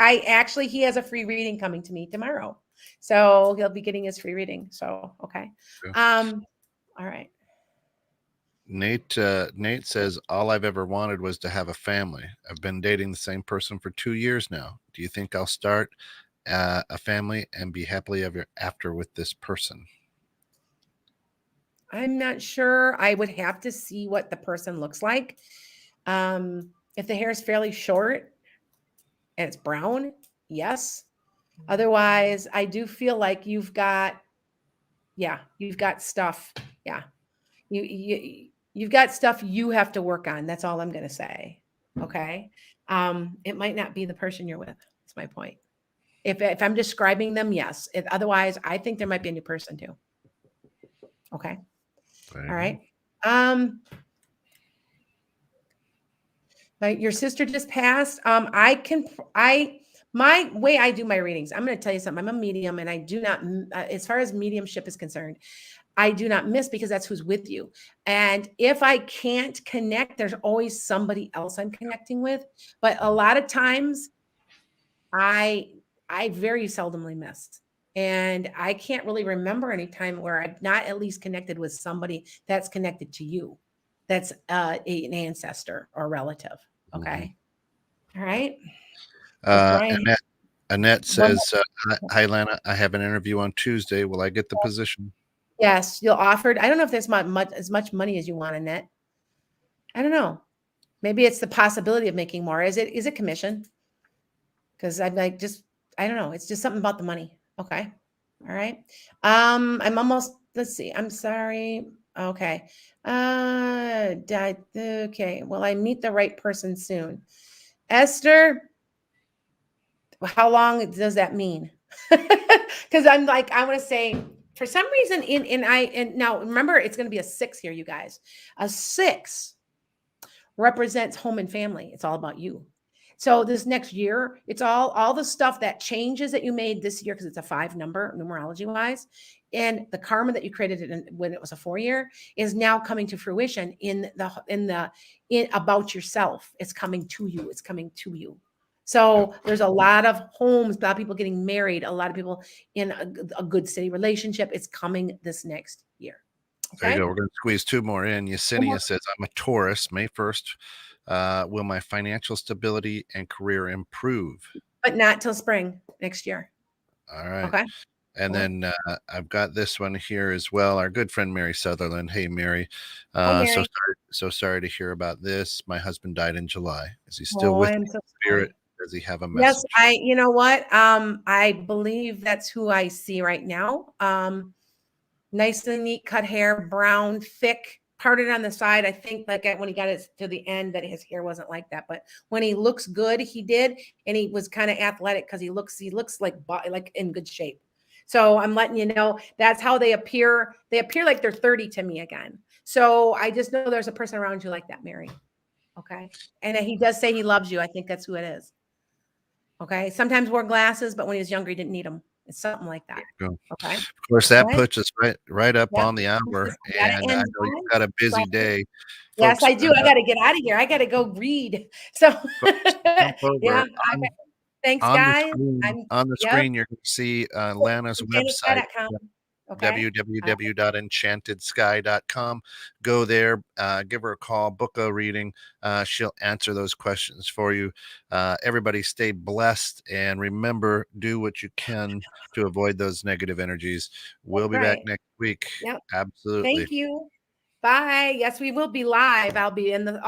he has a free reading coming to me tomorrow. So he'll be getting his free reading. So, okay. All right. Nate says, all I've ever wanted was to have a family. I've been dating the same person for 2 years now. Do you think I'll start a family and be happily ever after with this person? I'm not sure. I would have to see what the person looks like. If the hair is fairly short and it's brown, yes. Otherwise, I do feel like you've got stuff. Yeah. You've got stuff you have to work on. That's all I'm going to say. Okay. It might not be the person you're with. That's my point. If I'm describing them, yes. Otherwise, I think there might be a new person too. Okay. Very All good. right. Your sister just passed. My way I do my readings, I'm going to tell you something. I'm a medium and I do not, as far as mediumship is concerned, I do not miss because that's who's with you. And if I can't connect, there's always somebody else I'm connecting with. But a lot of times I very seldomly missed. And I can't really remember any time where I've not at least connected with somebody that's connected to you. That's an ancestor or relative. Okay. All right. Is Brian Annette one? says, "Hi, Lana. I have an interview on Tuesday. Will I get the position?" Yes, you'll offered. I don't know if there's as much money as you want, Annette. I don't know. Maybe it's the possibility of making more. Is it commission? Because I'm like I don't know. It's just something about the money. Okay. All right. I'm almost, let's see. I'm sorry. Okay. Okay. Well, I meet the right person soon. Esther, how long does that mean? Because I'm like, I want to say, for some reason, and now remember, it's going to be a 6 here, you guys. A 6 represents home and family. It's all about you. So this next year, it's all the stuff that changes that you made this year, because it's a 5 number numerology wise, and the karma that you created when it was a 4-year is now coming to fruition in about yourself. It's coming to you. It's coming to you. So there's a lot of homes, a lot of people getting married, a lot of people in a good steady relationship. It's coming this next year. There you Okay. go. We're going to squeeze 2 more in. Yesenia says, "I'm a Taurus. May 1st. Will my financial stability and career improve?" But not till spring next year. All right. Okay. And then I've got this one here as well. Our good friend Mary Sutherland. Hey, Mary. Hi, So Mary. sorry to hear about this. My husband died in July. Is he still Oh, with I'm me so in spirit? sorry. Does he have a Yes, message? you know what? I believe that's who I see right now. Nicely neat cut hair, brown, thick, parted on the side. I think like when he got it to the end that his hair wasn't like that, but when he looks good, he did, and he was kind of athletic because he looks like in good shape. So I'm letting you know that's how they appear. They appear like they're 30 to me again. So I just know there's a person around you like that, Mary. Okay. And he does say he loves you. I think that's who it is. Okay. Sometimes wore glasses, but when he was younger, he didn't need them. It's something like that. Go. Okay. Of course, All that right. puts us right up Yep. on the hour, I gotta and I end, know you've guys. got a busy So, day, yes, folks. I do. I got to get out of here. I got to go read. So, Folks, jump yeah. over Thanks, on the guys. screen. I'm, On the yep. screen, you're going to see Lana's website, EnchantedSky.com. Okay. www.enchantedsky.com. Go there, give her a call, book a reading. She'll answer those questions for you. Everybody stay blessed, and remember, do what you can to avoid those negative energies. We'll That's be back right. next week. Yep. Absolutely. Thank you. Bye. Yes, we will be live. I'll be in the studio.